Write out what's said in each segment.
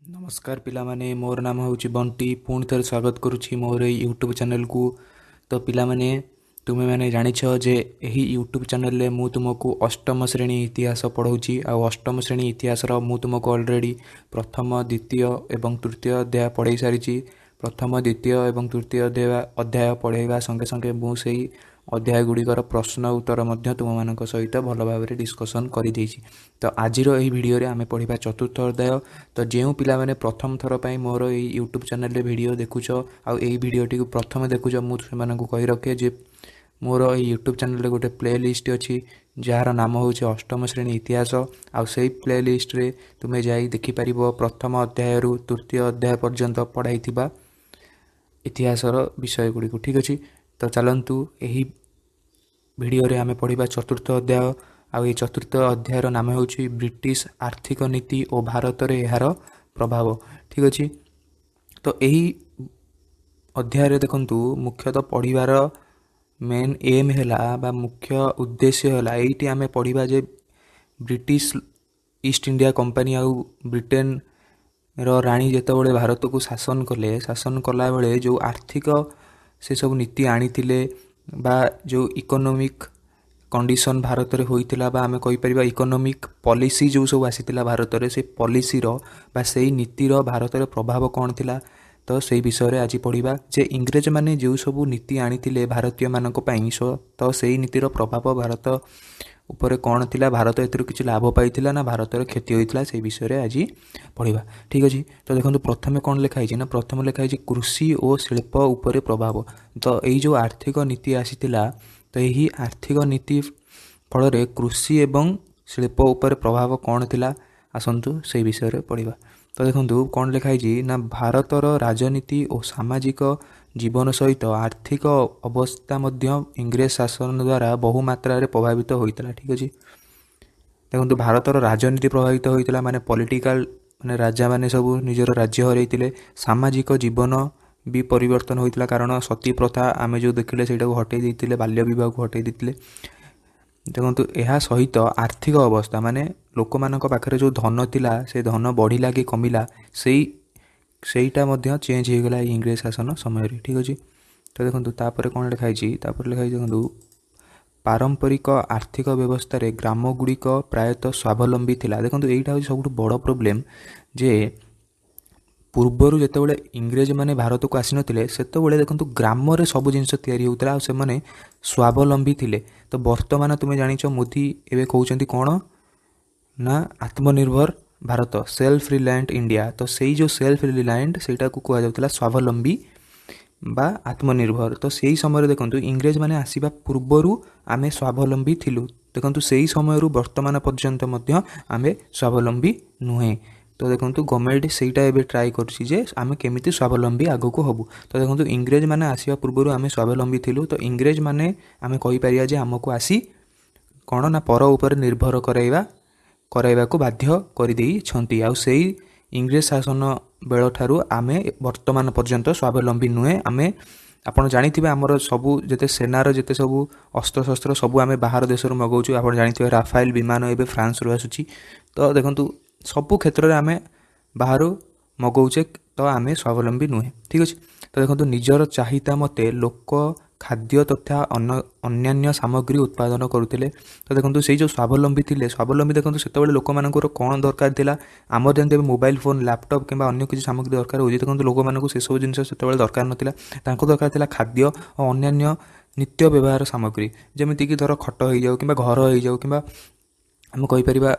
नमस्कार पिलामाने मोर नाम हूँ बंटी पुणी थे स्वागत करुच्ची मोर यूट्यूब चैनल को। तो पिलामाने तुमे मैंने जानिछ जे यही यूट्यूब चैनल रे मु तुमको अष्टम श्रेणी इतिहास पढ़ाऊँगी। आ अष्टम श्रेणी इतिहास मु तुमको ऑलरेडी प्रथम द्वितीय एवं तृतीय अध्याय पढ़ाई सारी। प्रथम द्वितीय एवं तृतीय अध्याय पढ़ाइबा संगे संगे मु से अध्याय गुड़िकर प्रश्न उत्तर तुम मान सहित भल भाव डिस्कसन कर। तो आज भिडियो आम पढ़ा चतुर्थ अध्याय। तो जो पिला प्रथम थर पर मोर यूट्यूब चैनल वीडियो देखुच आई भिडियोटी प्रथम देखुच मुझे कही रखे जे मोर यूट्यूब चैनल गोटे प्ले लिस्ट अच्छी जार नाम हूँ अष्टम श्रेणी इतिहास। आउ से प्ले लिस्ट रे तुम्हें जा देखिपर प्रथम अध्याय रु तृतीय अध्याय पर्यंत पढ़ाई इतिहासर विषय गुड़ी ठीक अच्छे। तो चलतु यही भिडियो आम पढ़ा चतुर्थ अध्याय। आ चतुर्थ अध्यायर नाम हूँ ब्रिटिश आर्थिक नीति और भारत रे यार प्रभाव ठीक अच्छे। तो यही अध्याय देखंतु मुख्यतः पढ़िबार मेन एम है मुख्य उद्देश्य है ये आम पढ़ा जे ब्रिटिश ईस्ट इंडिया कंपनी आउ ब्रिटेन रो राणी जेतेबेले भारत को शासन कला बेले जो आर्थिक से सब नीति आनी बा जो इकोनॉमिक कंडीशन भारत रे होइतिला बा आमे कहि परिबा इकोनॉमिक पॉलिसी जो सब आसीतिला भारत रे से पॉलिसी रो बा सेही नीति रो भारत रे प्रभाव कौन थिला। तो से विषय रे आज पढ़िबा जे इंग्रेज माने जो सब नीति आनीतिले भारतीय मानक पई तो सेही नीति रो प्रभाव भारत उपरे कौन थिला, भारत एतिर किछि लाभ पाइतिला ना भारत रे क्षति होइतिला से विषय रे आज पढ़िबा ठीक अछि। तो देखंतु प्रथमे कौन लिखा ना प्रथम लिखा कृषि और शिल्प उपरे प्रभाव। तो यही जो आर्थिक नीति आसीतिला तो यही आर्थिक नीति फल कृषि एवं शिल्प उपर प्रभाव कौन थिला आसतु से विषय रे पढ़िबा। तो देखंतु कौन लिखाई ना भारतर राजनीति और सामाजिक जीवन सहित आर्थिक अवस्था मध्य इंग्रेज शासन द्वारा बहु मात्रा रे प्रभावित होइतला ठीक अछि। देखंतु भारतर राजनीति प्रभावित होइतला माने पॉलिटिकल माने राजा माने सब निजर राज्य हरैतिले। सामाजिक जीवन भी परिवर्तन होइतला कारण सती प्रथा आमे जो देखिले सेटा को हटै दैतिले, बाल्य विवाह को हटै दैतिले। देखंतु यह सहित आर्थिक अवस्था माने लोक मानक पाखरे जो धन थिला से धन बढ़िला कि कमिला सेईटा मध्य चेंज हो गला इंग्रेज शासन समय रे ठीक अछि। तो देखंतु तापर कोन लिखाई छी तापर लिखाई देखंतु पारंपरिक आर्थिक व्यवस्था रे ग्राम गुड़िक प्रायतः स्वावलंबी थिला। देखंतु एईटा हो सबुठ बड़ प्रॉब्लम जे पूर्वर जितेबाला इंग्रेज माने भारत को आसी नथिले सेतेबाला देखंतु ग्राम रे सब जिनस तयारी होउतला आ से माने स्वावलंबी थिले। तो वर्तमान तुमे जानिछ मोदी एबे कहउचंती कोन ना आत्मनिर्भर भारत सेल्फ रिलायंट इंडिया। तो सेई जो सेल्फ रिलायंट सेटा को कहआ जाउतला स्वावलंबी बा आत्मनिर्भर। तो सेई समय रे देखंतु इंग्रेज माने आसीबा पूर्वरु आमे स्वावलंबी थिलु। देखंतु सेई समय रु वर्तमान पर्यंत मध्य आमे स्वावलंबी नुहे। तो देखंतु गवर्नमेंट सेटा एबे ट्राई करछि जे आमे केमिति स्वावलंबी आगो को हबु। तो देखंतु इंग्रेज माने आसीबा पूर्वरु आमे स्वावलंबी थिलु। तो इंग्रेज माने आमे कहि परिया जे हमको आसी कोन ना पर ऊपर निर्भर कराइबा को बाध्य कर देई छंती। आ सेई इंग्रेज शासन बेल ठारू आमे वर्तमान पर्यंत स्वावलंबी नुहे। आमे आपण जानिथिबे हमर सबु जते सेनार जते सबु अस्त्र शस्त्र सबु आमे बाहर देश रु मगाउछु। आपण जानिथिबे राफेल विमान एबे फ्रांस रु आसुची। तो देखंतु सबु क्षेत्र रे आमे बाहर मगाउछे तो आमे स्वावलंबी नुहे ठीक अछि। तो देखंतु निजर चाहिता मते लोक खाद्य तथा अन्यान्य सामग्री उत्पादन करुथिले। तो देखंतु सेई जो स्वावलंबी थिले स्वावलंबी देखंतु सेतेबेले लोक मानकर कोन दरकार थिला आमर जंते मोबाइल फोन लैपटॉप किबा अन्य किछि सामग्री दरकार होई। देखंतु लोक मानको से सब जिंस सेतेबेले दरकार नथिला। तांको दरकार थिला खाद्य और अन्यान्य नित्य व्यवहार सामग्री जेमिति कि धर खट होई जाऊ किबा घर होई जाऊ किबा हम कहि परिबा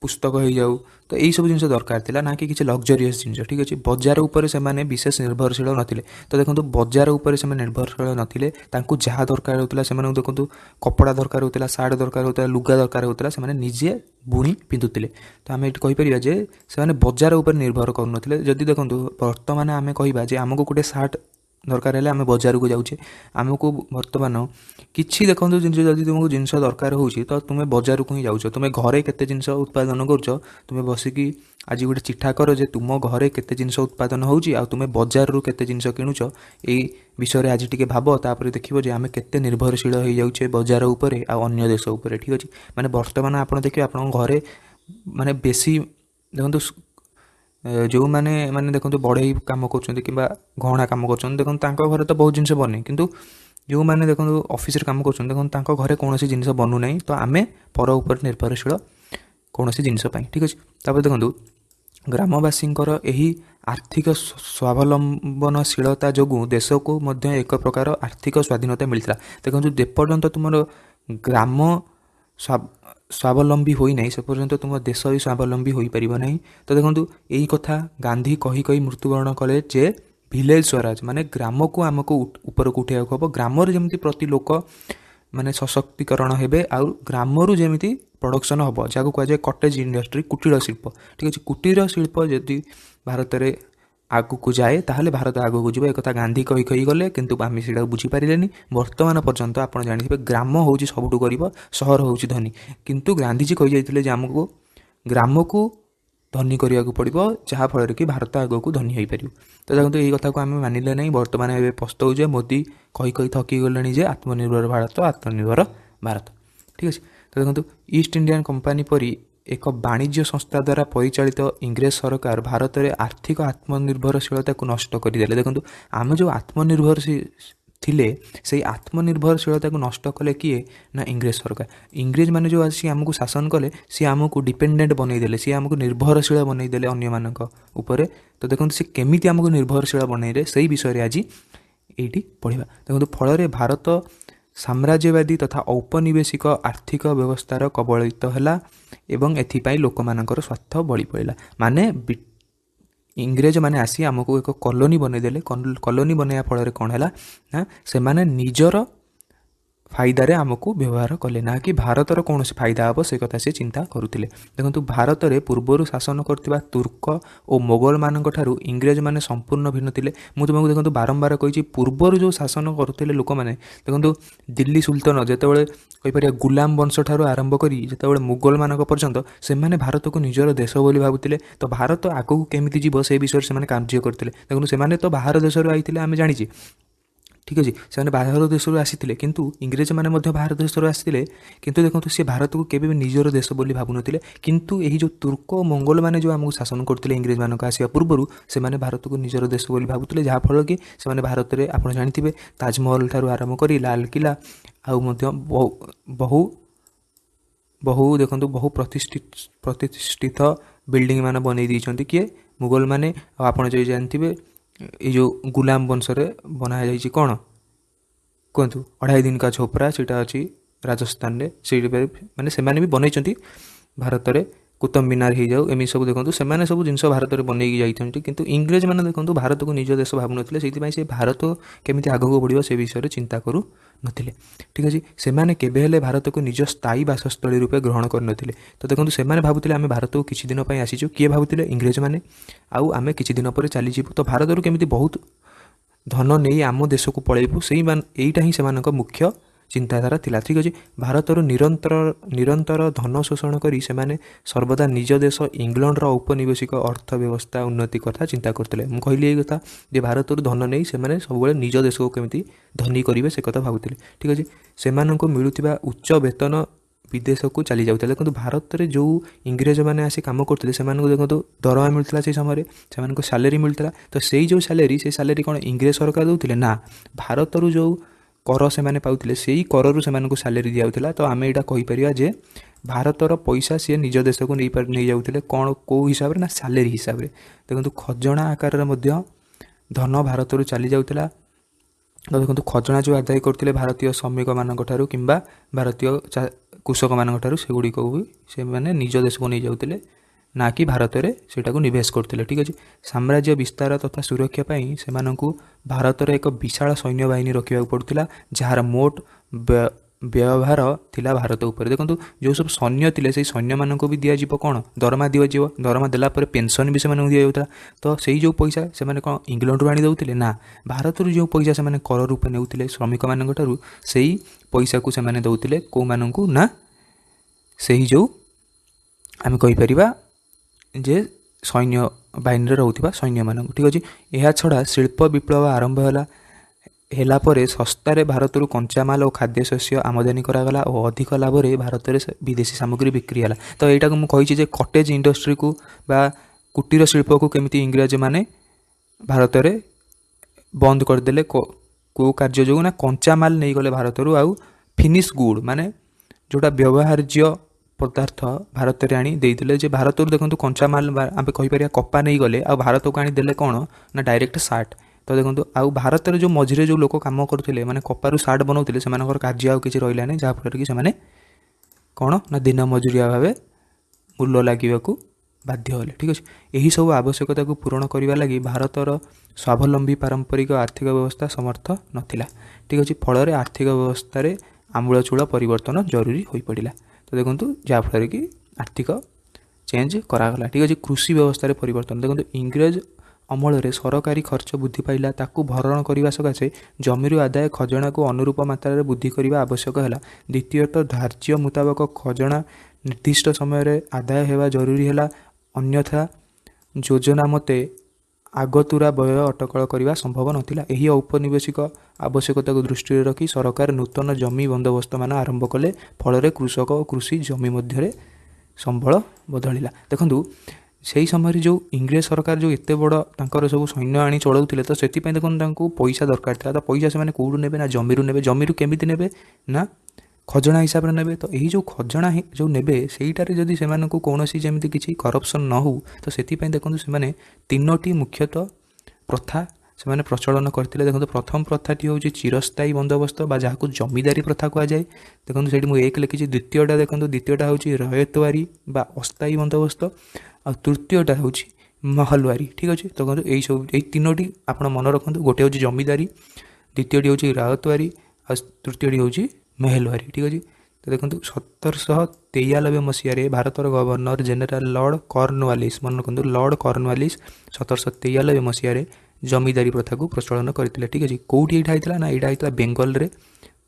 पुस्तक हो जाऊ। तो यही सब जिन दरकार थिला ना कि लग्जरीयस जिन ठीक अच्छे। बजार उपर से माने विशेष निर्भरशील नथिले। तो देखंतु बजार उपर से निर्भरशील नथिले तांकु जहाँ दरकार होतला से माने देखंतु कपड़ा दरकार होतला, सार्ट दरकार होतला, लुगा दरकार होतला से माने निजे बुणी पिंधुतिले। तो आमे एठी कहि परिबा जे से माने बजार उपर निर्भर करू नथिले। जदि देखंतु वर्तमान आमे कहिबा जे हमको गुटे सार्ट दरकार है आम बजार को जाऊे आमको बर्तमान किसी देखो जिन जब तुमको जिनस दरकार हो तो तुम्हें बजार को ही जाऊँ। तुम्हें घरे केते जिनस उत्पादन कर तुम्हें बसिकी आज गोटे चिठा कर जे तुम घरे केते जिनस उत्पादन होउची आ तुम्हें बजार रु केते जिनस किणुच ए विषय रे आज टिके भाब। तापर देखिबो जे आमे केते निर्भरशील हो जाउछे बजार उपरे आ अन्य देश उपरे ठीक अछि। माने वर्तमान आपण देखिबे आपण घरे माने बेसी देखंतु जो मैंने माने देखो बढ़ई कम कर कि गहना कम कर देखो घरे तो बहुत जिन बने किंतु जो मैंने देखो ऑफिस काम कर देखो घरे कौन जिन बनू ना तो आम पर उपर निर्भरशील कौन जिनस ठीक अच्छे। तापर देखो ग्रामवासी यही आर्थिक स्वावलम्बनशीलता जो देश को मध्य एक प्रकार आर्थिक स्वाधीनता मिलता। देखो जेपर्यंत तुम ग्राम स्वावलम्बी होना से पर्यंत तुम देश भी स्वावलम्बी हो पार ना। तो देखो यही कथा गांधी कही कही मृत्युवरण कले जे विलेज स्वराज माने ग्राम को आमको ऊपर को उठा हम ग्राम जमी प्रति लोक माने सशक्तिकरण हेबे आ ग्रामरू जमी प्रोडक्शन हम जहाँ कहुए कटेज इंडस्ट्री कुटीर शिल्प ठीक अच्छे। कुटीर शिल्प जदि भारत में आगू को जाए ताहले भारत आगू को एक गांधी कही कही गले किंतु आम से बुझीपारे। बर्तमान पर्यंत आप जानते ग्राम हूँ सबुठ गरीब सहर हूँ धनी किंतु गांधीजी कही जाते आमको ग्राम को धनी करने को पड़ो जहाँफल कि भारत आग को धनी हो पार। तो देखो यही कथा को आम मानिले ना बर्तमान ए पस्ताजे मोदी कही कही थकी गले जे आत्मनिर्भर भारत भारत ठीक अच्छे। तो देखो ईस्ट इंडियन कंपानी परी एक वाणिज्य संस्था द्वारा परिचालित इंग्रेज सरकार भारत में आर्थिक आत्मनिर्भरशीलता को नष्ट करदे। देखो आम जो आत्मनिर्भर थिले से आत्मनिर्भरशीलता को नष्ट कले किए ना इंग्रेज सरकार। इंग्रेज माने जो आसी आमको शासन कले सी आमको डिपेंडेंट बनईदे सी आमको निर्भरशील बनईदे अन्य मानक उपरे। तो देखो सी केमिति आमको निर्भरशील बनईदे से विषय आज ये पढ़ा। देखो फल भारत साम्राज्यवादी तथा औपनिवेशिक आर्थिक व्यवस्थार कबलित है एवं एथिपाई लोक मानकर स्वार्थ बड़ी पड़ा। माने इंग्रेज माने आसी आमको एक कॉलोनी बनईदे कॉलोनी बनवा फल कौन है ना से माने निजर फायदार आमको व्यवहार कले ना कि भारतर कौन फायदा हम से कथा से चिंता करुले। देखो भारत में पूर्वर शासन करथिबा तुर्क और मोगल मान इंग्रेज माने संपूर्ण भिन्न थे। मुझे तुमको देखो बारंबार कही पूर्वर जो शासन करुले लोक मैंने देखो दिल्ली सुल्तान जितेबाला कहीपर गुलाम वंश ठार आरंभ करी जितेबाला मुगल मान पर्यंत से भारत को निजर देश बोली भावुले। तो भारत आगू केमिति जीव से विषय से कार्य करते। देखो से तो बाहर देश आते आम जानी ठीक अच्छे से बाहर देश आसी किंतु इंग्रेज मैंने बाहर देश आसते किंतु देखो सी भारत को केवे भी निजर देश बोली भावुनथिले। किंतु यही जो तुर्क मंगोल मैंने जो आमको शासन करते इंग्रेज मानक आसवा पूर्व से भारत को निजर देश बोली भावुले जहाँफल कि से भारत में आप जानते ताजमहल ठार आरंभ कर लाल किला बहु बहु देखो बहु प्रतिष्ठित बिल्डिंग मान बनई देइछन्ति किए मुगल माने। आप जानते ये जो गुलाम वंश बना जाइए कौन कहतु 2.5 दिन का झोपड़ा सीटा अच्छी राजस्थान में से मैंने से भी बनई भारत में कुतुब मीनार हो जाऊ एम सब देखो से सब जिन भारत में बनई जाइए किंतु इंग्रेज मैंने देखो भारत को निज देश भावुन से भारत केमी आगक बढ़ो से विषय चिंता करूँ नथिले ठीक अच्छे। से केवे भारत को निज स्थायी बासस्थली रूपे ग्रहण करनथिले। तो देखो से भावुले आम भारत को किसी दिन आसीचु किए भावुले इंग्रेज मैंने आम किसी दिन पर चलीजु। तो भारत रू केमी बहुत धन नहीं आम देश को पलैबू से यहीटा ही से मुख्य चिंताधारा थिला ठीक अच्छे। भारतर निरंतर धन शोषण करी से सर्वदा निज देश इंग्लैंड औपनिवेशिक अर्थव्यवस्था उन्नति कथा चिंता करते। मुझे कहली ये कथा जे भारत धन नहीं से सब निज देश को केमी धनी करेंगे से कथा भावुले ठीक अच्छे। से मिलूवा उच्च वेतन विदेश को चली जाता। देखो भारत में जो इंग्रेज मैंने आसी कम करते से देखो दरमा मिलता से समय से सैलेरी मिलता। तो से जो सैलेरी कौन इंग्रेज सरकार दौले ना भारत जो कर से मैंने पाते से कर सैलेरी दिया। तो आम यहाँ कहीपर जे भारतर पैसा सी निज देश को नहीं जाते कौन कौ हिसाब से ना सैलेरी हिसाब से। देखो खजना आकार धन भारत चली जाता। तो देखो खजना जो आदाय करते भारतीय श्रमिक मान कि भारतीय कृषक मान सेगुड़ी भी से निज देश को नहीं जाते ना कि भारत में सेटा को निवेश करते ठीक अच्छे। साम्राज्य विस्तार तथा सुरक्षा से भारत में एक विशाल सैन्य बाहिनी रखा पड़ता जार मोट व्यवहार थिला भारत उपर। देखो जो सब सैन्य थे से सैन्य मान को भी दिज्व कौन दरमा दिज्व दरमा देला पेंशन भी से दि जाता। तो से जो पैसा से कौन इंग्लैंड आनी दौले ना भारत जो पैसा से कर रूपे नेउथिले श्रमिक मान से पैसा को से दौले कौ मानू ना से जो आम कहीपर जे सैन्य बाहिनी रोकवा सैन्य मान ठीक अच्छे। यह छड़ा शिल्प विप्लव आरंभ है पर सस्तार भारत कंचामाल और खाद्यशस्य आमदानी करागला और अधिक लाभ भारत में विदेशी सामग्री बिक्री है। तो यहाँ मुझे कटेज इंडस्ट्री को बा कुटीर शिल्प को केमिति इंग्रज माने भारत में बंद करदे कौ कार्य जो ना कंचा माल नहीं गले भारत आउ फिनिश गुड माने जोटा व्यवहार्य पदार्थ भारत में आनी देते भारत देखो कंचा माल आम कहीपर कपा नहीं गले आ भारत को आनीदे कौन ना डायरेक्ट सार्ट तो देखो आउ भारत में जो मझे जो लोक कम करते माने कपारू सार्ट बनाते से कार्य आउ कि रहा नहीं जहाँफल कि से कौन ना दिन मजुरिया भाव मूल्य लगे बाध्य होले ठीक अच्छे यही सब आवश्यकता को पूरण करने लगी भारतर स्वावलंबी पारंपरिक आर्थिक व्यवस्था समर्थ नथिला ठीक अच्छे फल आर्थिक व्यवस्था आमूलचूल परिवर्तन जरूरी हो पड़ा तो देखो जहाँफल कि आर्थिक चेंज करागला ठीक अच्छे कृषि व्यवस्था परिवर्तन देखो इंग्रेज अमल सरकारी खर्च वृद्धि पाइला ताकू भरण करने सकाशे जमीर आदाय खजना को अनुरूप मात्रा वृद्धि करने आवश्यक है द्वितीयतः धार्य मुताबक खजना निर्दिष्ट समय आदाय होगा जरूरी है अन्यथा योजना मते आगतुरा व्यय अटकल करने संभव नथिला एही औपनिवेशिक आवश्यकता को दृष्टि रखी सरकार नूतन जमी बंदोबस्त मान आरंभ कले फल कृषक और कृषि जमी मध्य संबल बदलिला देखु से समय जो इंग्रेज सरकार जो एत बड़ तर सब सैन्य आनी चलाऊे तो से देखो पैसा दरकार था तो पैसा से कौटू ने ना जमीर केमी ने ना खजना हिसाब से ने तो यही जो खजना जो ने सहीटार जदि से कौन जमी किसी करप्शन न हो तो से देखो से तीनोटी मुख्यतः प्रथा से प्रचलन करते देखो प्रथम प्रथाटी हूँ चिरस्थायी बंदोबस्त जहाँ जमीदारी प्रथा कहुए देखो से एक लिखी द्वितीयटा देखो द्वितीयटा हूँ रयतवारी अस्थायी बंदोबस्त आ तृतीयटा हूँ महलवारी ठीक अच्छे तो यही सब यही तीनोटी आप मन रखु गोटे हूँ जमीदारी द्वितीयटी हूँ रायतवारी आ तृतीयटी हूँ महलवारी ठीक अच्छे तो देखो 1793 मसीह भारतर गवर्नर जेनेल लॉर्ड कॉर्नवालिस मन रखु लॉर्ड कॉर्नवालिस 1793 मसीह जमीदारी प्रथा को प्रचलन करते ठीक अच्छे कौटी यहाँ ना यहाँ होता बेंगल रे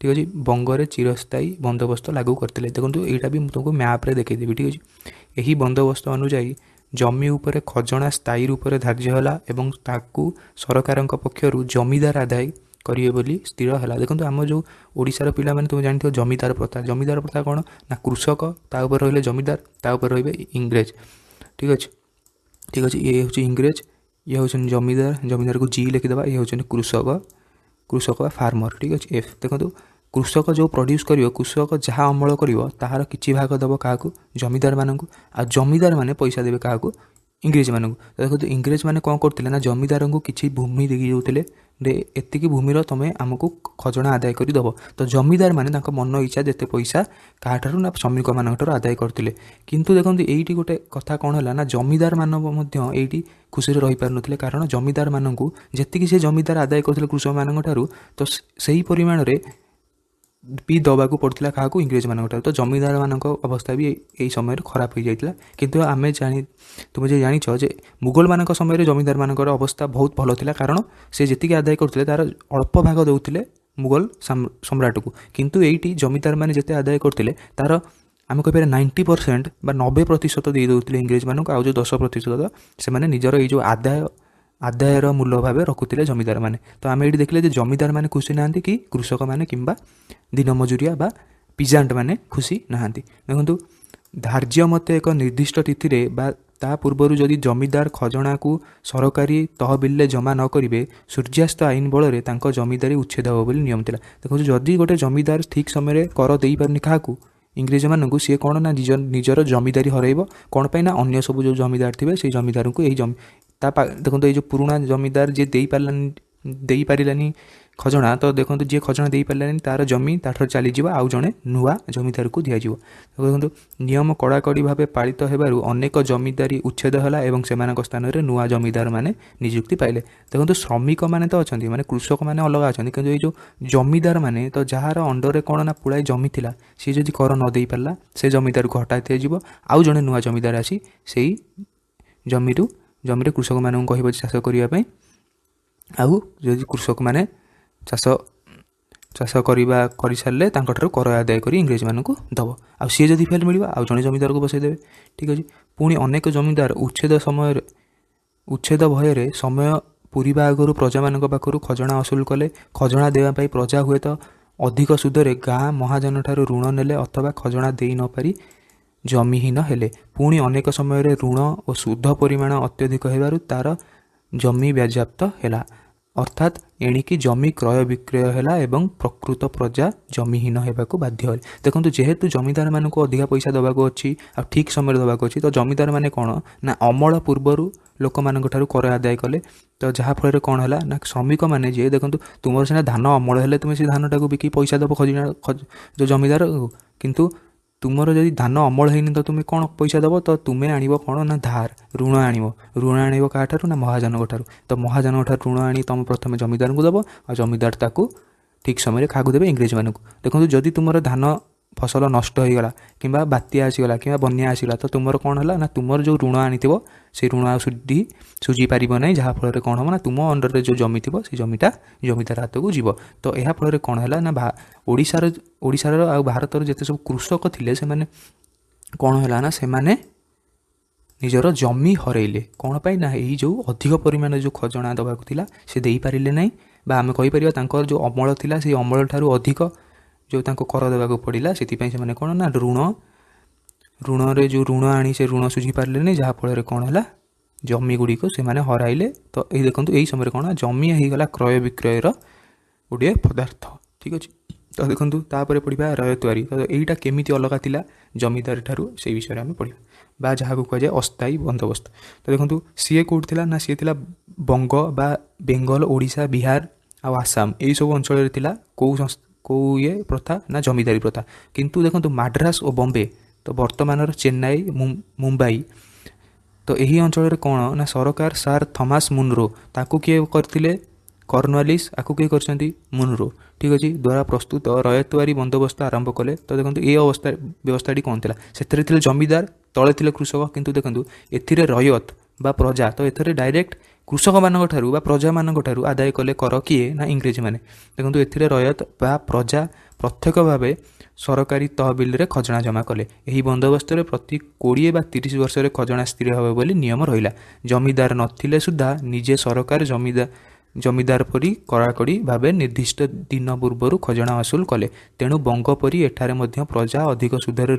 ठीक अच्छे बंगरे चिरस्थायी बंदोबस्त लागू करते देखो यहाँ भी तुमको मैप्रे देखीदेवी ठीक अच्छे यही बंदोबस्त अनुजाई जमी उपरे खजना स्थायी रूप से धार्य है एवं ताकू सरकार पक्षर जमीदार आदाय करिए बोली स्थिर है देखो आम जो ओडिशार पिला माने तुम जानते हो जमीदार प्रथा कौन ना कृषक ताऊपर रही जमीदार ताऊपर रही इंग्रेज ठीक अच्छे ये हूँ इंग्रेज ये हूँ जमीदार को जी लिखिदेवा ये हूँ कृषक फार्मर ठीक अच्छे एफ देखो कृषक जो प्रोड्यूस कर कृषक जहाँ अमल कर तार किसी भाग दब क्या जमीदार मानू आ जमीदार माने पैसा देवे क्या इंग्रेज मानू देखो इंग्रेज माने कौन करते ना जमीदार को किसी भूमि देगी जाते एतिकी भूमिर तुम आमको खजना आदाय करदब तो जमीदार माने मन इच्छा जिते पैसा क्या ना श्रमिक मान आदाय करते किंतु देखो ये गोटे कथा कौन है ना जमीदार मान ये खुशी रही पार ना कारण जमीदार मानू जी से जमीदार आदाय करते कृषक मान तो सही परिमाण में भी दबाक पड़ता क्या इंग्रेज मान तो जमीदार मान अवस्था भी यही समय खराब हो जाता किंतु आम जानी तुम जो जाच जे मुगल मान समय जमीदार मान अवस्था बहुत भल था कारण से जी आदाय करते तार अल्प भाग दौले मुगल सम्राट को किंतु ये जमीदार मैंने जिते आदाय करते तार आम कह 90% बा 90% दे दौले इंग्रेज मान आज जो 10% से निजर ये जो आदायर मूल्य भाव रखुले जमीदार मैंने तो आम ये देखले जमीदार मैंने खुशी ना कि कृषक मैंने कि दिन मजुरिया बा पिजांट मैंने खुशी ना देखो धार्य मते एक निर्दिष्ट तिथि ता पूर्वर जदि जमीदार खजना को सरकारी तहबिल जमा न करेंगे सूर्यास्त आईन बल में जमीदारी उच्छेद हो बोली नियम था देखो जदि गोटे जमीदार ठीक समय कर दे पारनी क्या इंग्रेज मानू सी कौन ना निजर जमीदारी हरइब कौन पाई ना अन्य सब जो जमीदार थे से जमीदार को यही देखो ये जो पुराना जमीदार जी दे पारानी खजना तो देखो जी खजना दे पारानी तार जमी ताठर चली आउ जड़े नुआ जमीदार को दिज्व तो देखो नियम कड़ाकड़ी भाव पालित होबारु अनेक जमीदारी उच्छेद है से स्थान में नुआ जमीदार मैंने निजुक्ति पाइले देखो श्रमिक मैंने तो अच्छा माने कृषक मैंने अलग अच्छा कि ये जो जमीदार मैंने तो जार अंडर कौन ना पुराए जमी था सी जदि कर न दे पारा से जमीदार को हटा दिज्व आउ जड़े नुआ जमीदार आसी से जमी कृषक मान कह चाष करने आउ जदि कृषक मैंने चाष कर सारे कर आदाय कर इंग्रेज मान को दब आ सी जदि फेल मिल आउ जड़े जमीदार को बसईदे ठीक अच्छे पुणी अनेक जमीदार उच्छेद भय समय पूरा आगु प्रजा मान पाखु खजना असुल कले खजना देवाई प्रजा हुए तो अधिक सुधरे गाँ महाजन ठार ऋण नेले अथवा खजना दे न पारी ଜମିହୀନ ହେଲେ। ପୁଣି ଅନେକ ସମୟରେ ଋଣ ଓ ସୁଧ ପରିମାଣ ଅତ୍ୟଧିକ ହେବାରୁ ତାର ଜମି ବାଜ୍ୟାପ୍ତ ହେଲା, ଅର୍ଥାତ୍ ଏଣିକି ଜମି କ୍ରୟ ବିକ୍ରୟ ହେଲା ଏବଂ ପ୍ରକୃତ ପ୍ରଜା ଜମିହୀନ ହେବାକୁ ବାଧ୍ୟ ହେଲେ। ଦେଖନ୍ତୁ, ଯେହେତୁ ଜମିଦାରମାନଙ୍କୁ ଅଧିକା ପଇସା ଦେବାକୁ ଅଛି ଆଉ ଠିକ୍ ସମୟରେ ଦେବାକୁ ଅଛି, ତ ଜମିଦାରମାନେ କ'ଣ ନା ଅମଳ ପୂର୍ବରୁ ଲୋକମାନଙ୍କଠାରୁ କର ଆଦାୟ କଲେ। ତ ଯାହାଫଳରେ କ'ଣ ହେଲା ନା ଶ୍ରମିକମାନେ ଯିଏ, ଦେଖନ୍ତୁ ତୁମର ସିନା ଧାନ ଅମଳ ହେଲେ ତୁମେ ସେ ଧାନଟାକୁ ବିକି ପଇସା ଦେବ ଯେଉଁ ଜମିଦାରକୁ, କିନ୍ତୁ ତୁମର ଯଦି ଧାନ ଅମଳ ହେଇନି ତ ତୁମେ କ'ଣ ପଇସା ଦେବ? ତ ତୁମେ ଆଣିବ କ'ଣ ନା ଧାର, ଋଣ ଆଣିବ। ଋଣ ଆଣିବ କାହାଠାରୁ? ନା ମହାଜନଙ୍କ ଠାରୁ। ତ ମହାଜନଙ୍କ ଠାରୁ ଋଣ ଆଣି ତୁମେ ପ୍ରଥମେ ଜମିଦାରଙ୍କୁ ଦେବ, ଆଉ ଜମିଦାର ତାକୁ ଠିକ୍ ସମୟରେ କାହାକୁ ଦେବେ? ଇଂରେଜମାନଙ୍କୁ। ଦେଖନ୍ତୁ, ଯଦି ତୁମର ଧାନ ଫସଲ ନଷ୍ଟ ହୋଇଗଲା କିମ୍ବା ବାତ୍ୟା ଆସିଗଲା କିମ୍ବା ବନ୍ୟା ଆସିଗଲା, ତ ତୁମର କ'ଣ ହେଲା ନା ତୁମର ଯେଉଁ ଋଣ ଆଣିଥିବ ସେଇ ଋଣ ଆଉ ସୁଝି ପାରିବ ନାହିଁ। ଯାହାଫଳରେ କ'ଣ ହେବ ନା ତୁମ ଅଣ୍ଡରରେ ଯେଉଁ ଜମି ଥିବ ସେ ଜମିଟା ଜମିଦାର ହାତକୁ ଯିବ। ତ ଏହା ଫଳରେ କ'ଣ ହେଲା ନା ଓଡ଼ିଶାର ଆଉ ଭାରତର ଯେତେ ସବୁ କୃଷକ ଥିଲେ ସେମାନେ କ'ଣ ହେଲା ନା ସେମାନେ ନିଜର ଜମି ହରାଇଲେ। କ'ଣ ପାଇଁ? ନା ଏଇ ଯେଉଁ ଅଧିକ ପରିମାଣରେ ଯେଉଁ ଖଜଣା ଦେବାକୁ ଥିଲା ସେ ଦେଇପାରିଲେ ନାହିଁ, ବା ଆମେ କହିପାରିବା ତାଙ୍କର ଯେଉଁ ଅମଳ ଥିଲା ସେଇ ଅମଳ ଠାରୁ ଅଧିକ ଯେଉଁ ତାଙ୍କୁ କର ଦେବାକୁ ପଡ଼ିଲା। ସେଥିପାଇଁ ସେମାନେ କ'ଣ ନା ଋଣରେ ଯେଉଁ ଋଣ ଆଣି ସେ ଋଣ ସୁଝି ପାରିଲେନି, ଯାହାଫଳରେ କ'ଣ ହେଲା ଜମି ଗୁଡ଼ିକୁ ସେମାନେ ହରାଇଲେ। ତ ଏଇ ଦେଖନ୍ତୁ, ଏଇ ସମୟରେ କ'ଣ ଜମି ହେଇଗଲା କ୍ରୟ ବିକ୍ରୟର ଗୋଟିଏ ପଦାର୍ଥ। ଠିକ୍ ଅଛି। ତ ଦେଖନ୍ତୁ, ତାପରେ ପଢ଼ିବା ରୟତୱାରୀ। ତ ଏଇଟା କେମିତି ଅଲଗା ଥିଲା ଜମିଦାର ଠାରୁ ସେଇ ବିଷୟରେ ଆମେ ପଢ଼ିବା, ବା ଯାହାକୁ କୁହାଯାଏ ଅସ୍ଥାୟୀ ବନ୍ଦୋବସ୍ତ। ତ ଦେଖନ୍ତୁ, ସିଏ କେଉଁଠି ଥିଲା ନା ସିଏ ଥିଲା ବଙ୍ଗ ବା ବେଙ୍ଗଲ, ଓଡ଼ିଶା, ବିହାର ଆଉ ଆସାମ, ଏଇସବୁ ଅଞ୍ଚଳରେ ଥିଲା। କେଉଁ ପ୍ରଥା ନା ଜମିଦାରୀ ପ୍ରଥା। କିନ୍ତୁ ଦେଖନ୍ତୁ, ମାଡ୍ରାସ ଓ ବମ୍ବେ, ତ ବର୍ତ୍ତମାନର ଚେନ୍ନାଇ, ମୁମ୍ବାଇ, ତ ଏହି ଅଞ୍ଚଳରେ କ'ଣ ନା ସରକାର ସାର୍ ଥମାସ ମୁନରୋ, ତାକୁ କିଏ କରିଥିଲେ? କର୍ଣ୍ଣୱାଲିସ୍, ଆକୁ କିଏ କରିଛନ୍ତି? ମୁନରୋ। ଠିକ୍ ଅଛି। ଦ୍ୱାରା ପ୍ରସ୍ତୁତ ରୟତୱାରୀ ବନ୍ଦୋବସ୍ତ ଆରମ୍ଭ କଲେ। ତ ଦେଖନ୍ତୁ, ଏ ବ୍ୟବସ୍ଥାଟି କ'ଣ ଥିଲା? ସେଥିରେ ଥିଲେ ଜମିଦାର, ତଳେ ଥିଲେ କୃଷକ। କିନ୍ତୁ ଦେଖନ୍ତୁ, ଏଥିରେ ରୟତ ବା ପ୍ରଜା, ତ ଏଥିରେ ଡାଇରେକ୍ଟ କୃଷକମାନଙ୍କ ଠାରୁ ବା ପ୍ରଜାମାନଙ୍କ ଠାରୁ ଆଦାୟ କଲେ କର କିଏ? ନା ଇଂରେଜମାନେ। ଦେଖନ୍ତୁ, ଏଥିରେ ରୟତ ବା ପ୍ରଜା ପ୍ରତ୍ୟକ୍ଷ ଭାବେ ସରକାରୀ ତହବିଲରେ ଖଜଣା ଜମା କଲେ। ଏହି ବନ୍ଦୋବସ୍ତରେ ପ୍ରତି 20 ବା 30 ବର୍ଷରେ ଖଜଣା ସ୍ଥିର ହେବ ବୋଲି ନିୟମ ରହିଲା। ଜମିଦାର ନଥିଲେ ସୁଦ୍ଧା ନିଜେ ସରକାର ଜମିଦାର ପରି କଡ଼ାକଡ଼ି ଭାବେ ନିର୍ଦ୍ଦିଷ୍ଟ ଦିନ ପୂର୍ବରୁ ଖଜଣା ଅସୁଲ କଲେ। ତେଣୁ ବଙ୍ଗ ପରି ଏଠାରେ ମଧ୍ୟ ପ୍ରଜା ଅଧିକ ସୁଧରେ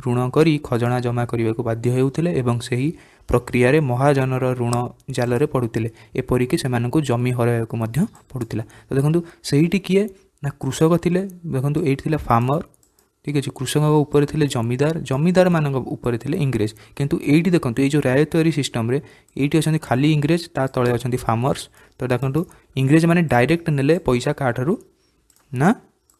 ଋଣ କରି ଖଜଣା ଜମା କରିବାକୁ ବାଧ୍ୟ ହେଉଥିଲେ ଏବଂ ସେହି ପ୍ରକ୍ରିୟାରେ ମହାଜନର ଋଣ ଜାଲରେ ପଡ଼ୁଥିଲେ। ଏପରିକି ସେମାନଙ୍କୁ ଜମି ହରାଇବାକୁ ମଧ୍ୟ ପଡ଼ୁଥିଲା। ତ ଦେଖନ୍ତୁ, ସେଇଠି କିଏ ନା କୃଷକ ଥିଲେ। ଦେଖନ୍ତୁ, ଏଇଠି ଥିଲା ଫାର୍ମର। ଠିକ୍ ଅଛି। କୃଷକଙ୍କ ଉପରେ ଥିଲେ ଜମିଦାରମାନଙ୍କ ଉପରେ ଥିଲେ ଇଂରେଜ। କିନ୍ତୁ ଏଇଠି ଦେଖନ୍ତୁ, ଏଇ ଯେଉଁ ରାୟତୱାରୀ ସିଷ୍ଟମରେ ଏଇଠି ଅଛନ୍ତି ଖାଲି ଇଂରେଜ, ତା ତଳେ ଅଛନ୍ତି ଫାର୍ମର୍ସ। ତ ଦେଖନ୍ତୁ, ଇଂରେଜମାନେ ଡାଇରେକ୍ଟ ନେଲେ ପଇସା କାହାଠାରୁ ନା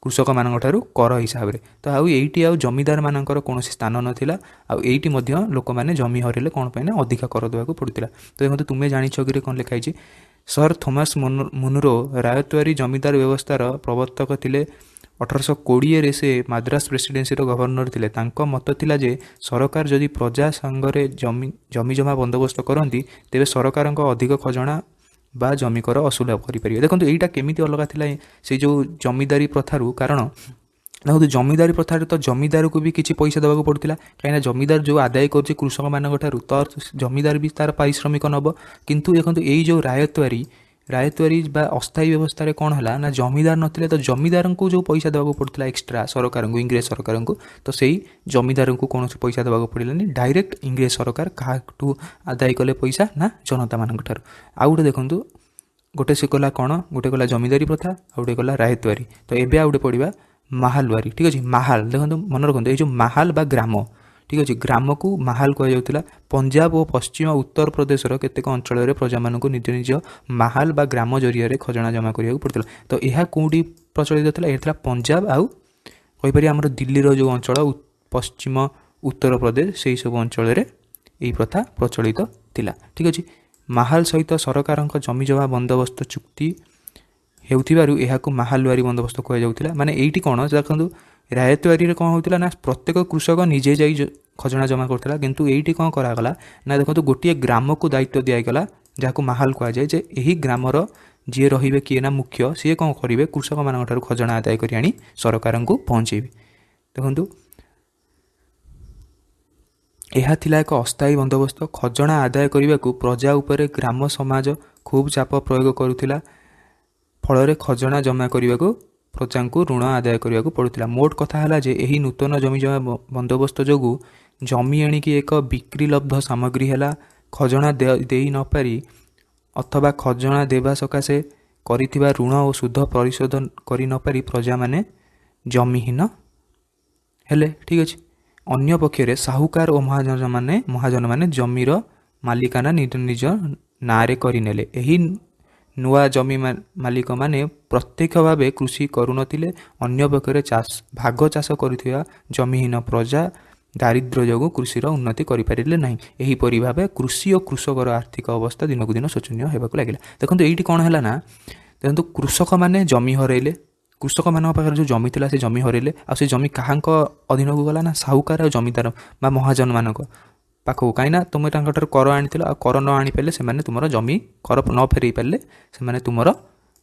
କୃଷକମାନଙ୍କ ଠାରୁ କର ହିସାବରେ। ତ ଆଉ ଏଇଠି ଆଉ ଜମିଦାରମାନଙ୍କର କୌଣସି ସ୍ଥାନ ନଥିଲା। ଆଉ ଏଇଠି ମଧ୍ୟ ଲୋକମାନେ ଜମି ହରାଇଲେ କ'ଣ ପାଇଁ ନା ଅଧିକା କର ଦେବାକୁ ପଡ଼ୁଥିଲା। ତ ଦେଖନ୍ତୁ, ତୁମେ ଜାଣିଛ କି କ'ଣ ଲେଖା ହେଇଛି? ସର୍ ଥୋମାସ ମୁନରୋ ରାୟତୱାରୀ ଜମିଦାର ବ୍ୟବସ୍ଥାର ପ୍ରବର୍ତ୍ତକ ଥିଲେ। 1820ରେ ସେ ମାଦ୍ରାସ ପ୍ରେସିଡେନ୍ସିର ଗଭର୍ଣ୍ଣର ଥିଲେ। ତାଙ୍କ ମତ ଥିଲା ଯେ ସରକାର ଯଦି ପ୍ରଜା ସାଙ୍ଗରେ ଜମି ଜମା ବନ୍ଦୋବସ୍ତ କରନ୍ତି, ତେବେ ସରକାରଙ୍କ ଅଧିକ ଖଜଣା ବା ଜମି କର ଅସୁଲ କରିପାରିବେ। ଦେଖନ୍ତୁ, ଏଇଟା କେମିତି ଅଲଗା ଥିଲା ସେଇ ଯେଉଁ ଜମିଦାରୀ ପ୍ରଥାରୁ? କାରଣ ଦେଖନ୍ତୁ, ଜମିଦାରୀ ପ୍ରଥାରେ ତ ଜମିଦାରକୁ ବି କିଛି ପଇସା ଦେବାକୁ ପଡ଼ୁଥିଲା। କାହିଁକିନା ଜମିଦାର ଯେଉଁ ଆଦାୟ କରୁଛି କୃଷକମାନଙ୍କ ଠାରୁ, ତ ଜମିଦାର ବି ତା'ର ପାରିଶ୍ରମିକ ନେବ। କିନ୍ତୁ ଦେଖନ୍ତୁ, ଏଇ ଯେଉଁ ରାୟତୱାରୀ ବା ଅସ୍ଥାୟୀ ବ୍ୟବସ୍ଥାରେ କ'ଣ ହେଲା ନା ଜମିଦାର ନଥିଲେ, ତ ଜମିଦାରଙ୍କୁ ଯେଉଁ ପଇସା ଦେବାକୁ ପଡ଼ୁଥିଲା ଏକ୍ସଟ୍ରା ସରକାରଙ୍କୁ, ଇଂରେଜ ସରକାରଙ୍କୁ, ତ ସେଇ ଜମିଦାରଙ୍କୁ କୌଣସି ପଇସା ଦେବାକୁ ପଡ଼ିଲାନି। ଡାଇରେକ୍ଟ ଇଂରେଜ ସରକାର କାହାଠୁ ଆଦାୟ କଲେ ପଇସା? ନା ଜନତାମାନଙ୍କ ଠାରୁ। ଆଉ ଗୋଟେ ଦେଖନ୍ତୁ, ଗୋଟେ ସେ କଲା କ'ଣ? ଗୋଟେ କଲା ଜମିଦାରୀ ପ୍ରଥା, ଆଉ ଗୋଟେ କଲା ରାୟତୱାରୀ। ତ ଏବେ ଆଉ ଗୋଟେ ପଡ଼ିବା ମାହାଲୱାରୀ। ଠିକ୍ ଅଛି। ମାହାଲ, ଦେଖନ୍ତୁ ମନେ ରଖନ୍ତୁ, ଏଇ ଯେଉଁ ମାହାଲ ବା ଗ୍ରାମ, ଠିକ୍ ଅଛି, ଗ୍ରାମକୁ ମାହାଲ କୁହାଯାଉଥିଲା। ପଞ୍ଜାବ ଓ ପଶ୍ଚିମ ଉତ୍ତରପ୍ରଦେଶର କେତେକ ଅଞ୍ଚଳରେ ପ୍ରଜାମାନଙ୍କୁ ନିଜ ନିଜ ମାହାଲ ବା ଗ୍ରାମ ଜରିଆରେ ଖଜଣା ଜମା କରିବାକୁ ପଡ଼ୁଥିଲା। ତ ଏହା କେଉଁଠି ପ୍ରଚଳିତ ଥିଲା? ଏହା ଥିଲା ପଞ୍ଜାବ ଆଉ କହିପାରିବା ଆମର ଦିଲ୍ଲୀର ଯେଉଁ ଅଞ୍ଚଳ, ପଶ୍ଚିମ ଉତ୍ତରପ୍ରଦେଶ, ସେହିସବୁ ଅଞ୍ଚଳରେ ଏହି ପ୍ରଥା ପ୍ରଚଳିତ ଥିଲା। ଠିକ୍ ଅଛି। ମାହାଲ ସହିତ ସରକାରଙ୍କ ଜମି ଜମା ବନ୍ଦୋବସ୍ତ ଚୁକ୍ତି ହେଉଥିବାରୁ ଏହାକୁ ମାହାଲୱାରୀ ବନ୍ଦୋବସ୍ତ କୁହାଯାଉଥିଲା। ମାନେ ଏଇଠି କ'ଣ ଦେଖନ୍ତୁ, ରାୟତୱାରୀରେ କ'ଣ ହେଉଥିଲା ନା ପ୍ରତ୍ୟେକ କୃଷକ ନିଜେ ଯାଇ ଖଜଣା ଜମା କରୁଥିଲା। କିନ୍ତୁ ଏଇଠି କ'ଣ କରାଗଲା ନା ଦେଖନ୍ତୁ, ଗୋଟିଏ ଗ୍ରାମକୁ ଦାୟିତ୍ୱ ଦିଆଗଲା, ଯାହାକୁ ମାହାଲ କୁହାଯାଏ, ଯେ ଏହି ଗ୍ରାମର ଯିଏ ରହିବେ କିଏ ନା ମୁଖ୍ୟ, ସିଏ କ'ଣ କରିବେ? କୃଷକମାନଙ୍କ ଠାରୁ ଖଜଣା ଆଦାୟ କରି ଆଣି ସରକାରଙ୍କୁ ପହଞ୍ଚାଇବେ। ଦେଖନ୍ତୁ, ଏହା ଥିଲା ଏକ ଅସ୍ଥାୟୀ ବନ୍ଦୋବସ୍ତ। ଖଜଣା ଆଦାୟ କରିବାକୁ ପ୍ରଜା ଉପରେ ଗ୍ରାମ ସମାଜ ଖୁବ୍ ଚାପ ପ୍ରୟୋଗ କରୁଥିଲା। ଫଳରେ ଖଜଣା ଜମା କରିବାକୁ ପ୍ରଜାଙ୍କୁ ଋଣ ଆଦାୟ କରିବାକୁ ପଡ଼ୁଥିଲା। ମୋଟ କଥା ହେଲା ଯେ ଏହି ନୂତନ ଜମିଜମା ବନ୍ଦୋବସ୍ତ ଯୋଗୁଁ ଜମି ଏଣିକି ଏକ ବିକ୍ରିଲବ୍ଧ ସାମଗ୍ରୀ ହେଲା। ଖଜଣା ଦେଇ ନପାରି ଅଥବା ଖଜଣା ଦେବା ସକାଶେ କରିଥିବା ଋଣ ଓ ସୁଧ ପରିଶୋଧ କରି ନପାରି ପ୍ରଜାମାନେ ଜମିହୀନ ହେଲେ। ଠିକ୍ ଅଛି। ଅନ୍ୟ ପକ୍ଷରେ ସାହୁକାର ଓ ମହାଜନମାନେ ଜମିର ମାଲିକାନା ନିଜ ନାଁରେ କରିନେଲେ। ଏହି ନୂଆ ଜମି ମାଲିକମାନେ ପ୍ରତ୍ୟକ୍ଷ ଭାବେ କୃଷି କରୁନଥିଲେ। ଅନ୍ୟ ପକ୍ଷରେ ଭାଗ ଚାଷ କରୁଥିବା ଜମିହୀନ ପ୍ରଜା ଦାରିଦ୍ର୍ୟ ଯୋଗୁଁ କୃଷିର ଉନ୍ନତି କରିପାରିଲେ ନାହିଁ। ଏହିପରି ଭାବେ କୃଷି ଓ କୃଷକର ଆର୍ଥିକ ଅବସ୍ଥା ଦିନକୁ ଦିନ ଶୋଚନୀୟ ହେବାକୁ ଲାଗିଲା। ଦେଖନ୍ତୁ ଏଇଠି କ'ଣ ହେଲା ନା, ଦେଖନ୍ତୁ କୃଷକମାନେ ଜମି ହରାଇଲେ। କୃଷକମାନଙ୍କ ପାଖରେ ଯେଉଁ ଜମି ଥିଲା ସେ ଜମି ହରାଇଲେ। ଆଉ ସେ ଜମି କାହାଙ୍କ ଅଧୀନକୁ ଗଲା ନା ସାହୁକାର ଆଉ ଜମିଦାର ବା ମହାଜନମାନଙ୍କ ପାଖକୁ। କାହିଁକିନା ତୁମେ ତାଙ୍କଠାରୁ କର ଆଣିଥିଲ, ଆଉ କର ନ ଆଣିପାରିଲେ ସେମାନେ ତୁମର ଜମି କର ନ ଫେରାଇ ପାରିଲେ ସେମାନେ ତୁମର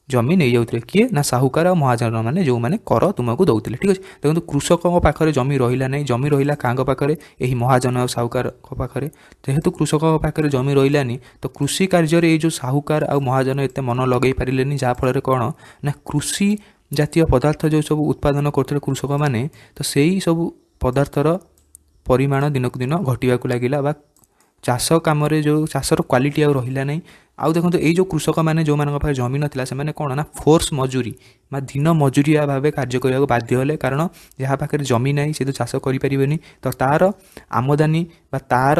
ଜମି ନେଇଯାଉଥିଲେ। କିଏ ନା ସାହୁକାର ଆଉ ମହାଜନମାନେ, ଯେଉଁମାନେ କର ତୁମକୁ ଦେଉଥିଲେ। ଠିକ୍ ଅଛି। ଦେଖନ୍ତୁ କୃଷକଙ୍କ ପାଖରେ ଜମି ରହିଲା ନାହିଁ। ଜମି ରହିଲା କାହାଙ୍କ ପାଖରେ? ଏହି ମହାଜନ ଆଉ ସାହୁକାରଙ୍କ ପାଖରେ। ଯେହେତୁ କୃଷକଙ୍କ ପାଖରେ ଜମି ରହିଲାନି ତ କୃଷି କାର୍ଯ୍ୟରେ ଏଇ ଯେଉଁ ସାହୁକାର ଆଉ ମହାଜନ ଏତେ ମନ ଲଗାଇ ପାରିଲେନି। ଯାହାଫଳରେ କ'ଣ ନା କୃଷି ଜାତୀୟ ପଦାର୍ଥ ଯେଉଁ ସବୁ ଉତ୍ପାଦନ କରୁଥିଲେ କୃଷକମାନେ, ତ ସେଇ ସବୁ ପଦାର୍ଥର ପରିମାଣ ଦିନକୁ ଦିନ ଘଟିବାକୁ ଲାଗିଲା। ବା ଚାଷ କାମରେ ଯେଉଁ ଚାଷର କ୍ୱାଲିଟି ଆଉ ରହିଲା ନାହିଁ। ଆଉ ଦେଖନ୍ତୁ ଏଇ ଯେଉଁ କୃଷକମାନେ ଯେଉଁମାନଙ୍କ ପାଖରେ ଜମି ନଥିଲା ସେମାନେ କ'ଣ ନା ଫୋର୍ସ ମଜୁରୀ ବା ଦିନ ମଜୁରିଆ ଭାବେ କାର୍ଯ୍ୟ କରିବାକୁ ବାଧ୍ୟ ହେଲେ। କାରଣ ଯାହା ପାଖରେ ଜମି ନାହିଁ ସେ ତ ଚାଷ କରିପାରିବେନି। ତ ତା'ର ଆମଦାନୀ ବା ତା'ର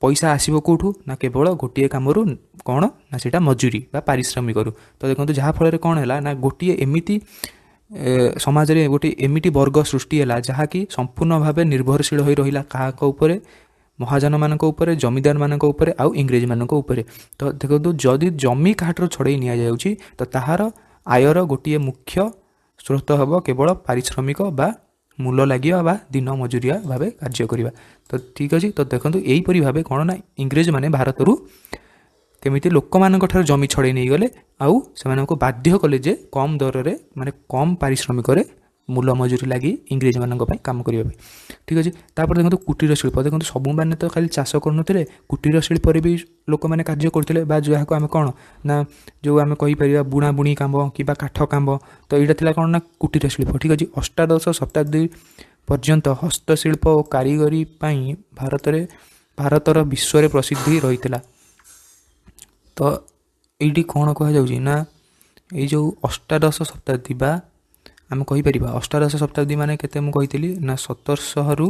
ପଇସା ଆସିବ କେଉଁଠୁ ନା କେବଳ ଗୋଟିଏ କାମରୁ, କ'ଣ ନା ସେଇଟା ମଜୁରୀ ବା ପାରିଶ୍ରମିକରୁ। ତ ଦେଖନ୍ତୁ ଯାହାଫଳରେ କ'ଣ ହେଲା ନା ଗୋଟିଏ ଏମିତି ସମାଜରେ ଗୋଟିଏ ଏମିତି ବର୍ଗ ସୃଷ୍ଟି ହେଲା ଯାହାକି ସମ୍ପୂର୍ଣ୍ଣ ଭାବେ ନିର୍ଭରଶୀଳ ହୋଇ ରହିଲା କାହାଙ୍କ ଉପରେ? ମହାଜନମାନଙ୍କ ଉପରେ, ଜମିଦାରମାନଙ୍କ ଉପରେ ଆଉ ଇଂରେଜମାନଙ୍କ ଉପରେ। ତ ଦେଖନ୍ତୁ ଯଦି ଜମି କାହାଠାରୁ ଛଡ଼େଇ ନିଆଯାଉଛି ତ ତାହାର ଆୟର ଗୋଟିଏ ମୁଖ୍ୟ ସ୍ରୋତ ହେବ କେବଳ ପାରିଶ୍ରମିକ ବା ମୂଲ ଲାଗିବା ବା ଦିନ ମଜୁରିଆ ଭାବେ କାର୍ଯ୍ୟ କରିବା। ତ ଠିକ୍ ଅଛି। ତ ଦେଖନ୍ତୁ ଏହିପରି ଭାବେ କ'ଣ ନା ଇଂରେଜମାନେ ଭାରତରୁ କେମିତି ଲୋକମାନଙ୍କଠାରୁ ଜମି ଛଡ଼େଇ ନେଇଗଲେ ଆଉ ସେମାନଙ୍କୁ ବାଧ୍ୟ କଲେ ଯେ କମ୍ ଦରରେ ମାନେ କମ୍ ପାରିଶ୍ରମିକରେ ମୂଲ ମଜୁରୀ ଲାଗି ଇଂରେଜମାନଙ୍କ ପାଇଁ କାମ କରିବା ପାଇଁ। ଠିକ୍ ଅଛି। ତାପରେ ଦେଖନ୍ତୁ କୁଟୀର ଶିଳ୍ପ। ଦେଖନ୍ତୁ ସବୁମାନେ ତ ଖାଲି ଚାଷ କରୁନଥିଲେ, କୁଟୀର ଶିଳ୍ପରେ ବି ଲୋକମାନେ କାର୍ଯ୍ୟ କରୁଥିଲେ। ବା ଯାହାକୁ ଆମେ କ'ଣ ନା ଯେଉଁ ଆମେ କହିପାରିବା ବୁଣାବୁଣି କାମ କିମ୍ବା କାଠ କାମ, ତ ଏଇଟା ଥିଲା କ'ଣ ନା କୁଟୀର ଶିଳ୍ପ। ଠିକ୍ ଅଛି। ଅଷ୍ଟାଦଶ ଶତାବ୍ଦୀ ପର୍ଯ୍ୟନ୍ତ ହସ୍ତଶିଳ୍ପ ଓ କାରିଗରୀ ପାଇଁ ଭାରତର ବିଶ୍ୱରେ ପ୍ରସିଦ୍ଧି ରହିଥିଲା। ତ ଏଇଠି କ'ଣ କୁହାଯାଉଛି ନା ଏଇ ଯେଉଁ ଅଷ୍ଟାଦଶ ଶତାବ୍ଦୀ ବା ଆମେ କହିପାରିବା ଅଷ୍ଟାଦଶ ଶତାବ୍ଦୀ ମାନେ କେତେ ମୁଁ କହିଥିଲି ନା 1701ରୁ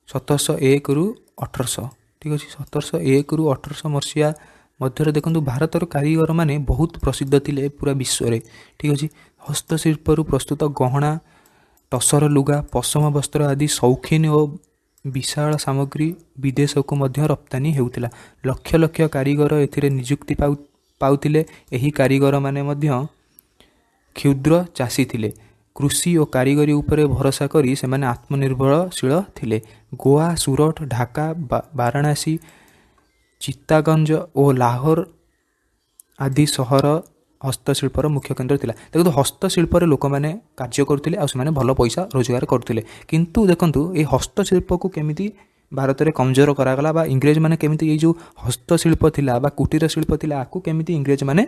1800। ଠିକ୍ ଅଛି। 1701ରୁ 1800 ମସିହା ମଧ୍ୟରେ ଦେଖନ୍ତୁ ଭାରତର କାରିଗରମାନେ ବହୁତ ପ୍ରସିଦ୍ଧ ଥିଲେ ପୁରା ବିଶ୍ୱରେ। ଠିକ୍ ଅଛି। ହସ୍ତଶିଳ୍ପରୁ ପ୍ରସ୍ତୁତ ଗହଣା, ଟସର ଲୁଗା, ପଶମ ବସ୍ତ୍ର ଆଦି ସୌଖିନ ଓ ବିଶାଳ ସାମଗ୍ରୀ ବିଦେଶକୁ ମଧ୍ୟ ରପ୍ତାନି ହେଉଥିଲା। ଲକ୍ଷ ଲକ୍ଷ କାରିଗର ଏଥିରେ ନିଯୁକ୍ତି ପାଉଥିଲେ। ଏହି କାରିଗରମାନେ ମଧ୍ୟ କ୍ଷୁଦ୍ର ଚାଷୀ ଥିଲେ। କୃଷି ଓ କାରିଗରୀ ଉପରେ ଭରସା କରି ସେମାନେ ଆତ୍ମନିର୍ଭରଶୀଳ ଥିଲେ। ଗୋଆ, ସୁରଟ, ଢାକା, ବାରାଣାସୀ, ଚିତ୍ତାଗଞ୍ଜ ଓ ଲାହୋର ଆଦି ସହର ହସ୍ତଶିଳ୍ପର ମୁଖ୍ୟ କେନ୍ଦ୍ର ଥିଲା। ଦେଖନ୍ତୁ ହସ୍ତଶିଳ୍ପରେ ଲୋକମାନେ କାର୍ଯ୍ୟ କରୁଥିଲେ ଆଉ ସେମାନେ ଭଲ ପଇସା ରୋଜଗାର କରୁଥିଲେ। କିନ୍ତୁ ଦେଖନ୍ତୁ ଏଇ ହସ୍ତଶିଳ୍ପକୁ କେମିତି ଭାରତରେ କମଜୋର କରାଗଲା ବା ଇଂରେଜମାନେ କେମିତି ଏଇ ଯେଉଁ ହସ୍ତଶିଳ୍ପ ଥିଲା ବା କୁଟୀର ଶିଳ୍ପ ଥିଲା ଆକୁ କେମିତି ଇଂରେଜମାନେ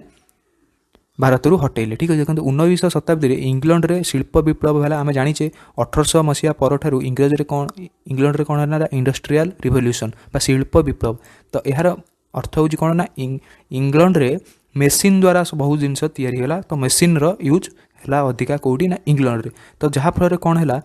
ଭାରତରୁ ହଟେଇଲେ। ଠିକ୍ ଅଛି। ଦେଖନ୍ତୁ 19ଶ ଶତାବ୍ଦୀରେ ଇଂଲଣ୍ଡରେ ଶିଳ୍ପ ବିପ୍ଳବ ହେଲା। ଆମେ ଜାଣିଛେ 1800 ମସିହା ପରଠାରୁ ଇଂଲଣ୍ଡରେ କ'ଣ ହେଲା ନା ଇଣ୍ଡଷ୍ଟ୍ରିଆଲ ରିଭଲ୍ୟୁସନ୍ ବା ଶିଳ୍ପ ବିପ୍ଳବ। ତ ଏହାର ଅର୍ଥ ହେଉଛି କ'ଣ ନା ଇଂଲଣ୍ଡରେ ମେସିନ୍ ଦ୍ୱାରା ବହୁତ ଜିନିଷ ତିଆରି ହେଲା। ତ ମେସିନ୍ର ୟୁଜ୍ ହେଲା ଅଧିକା କେଉଁଠି ନା ଇଂଲଣ୍ଡରେ। ତ ଯାହାଫଳରେ କ'ଣ ହେଲା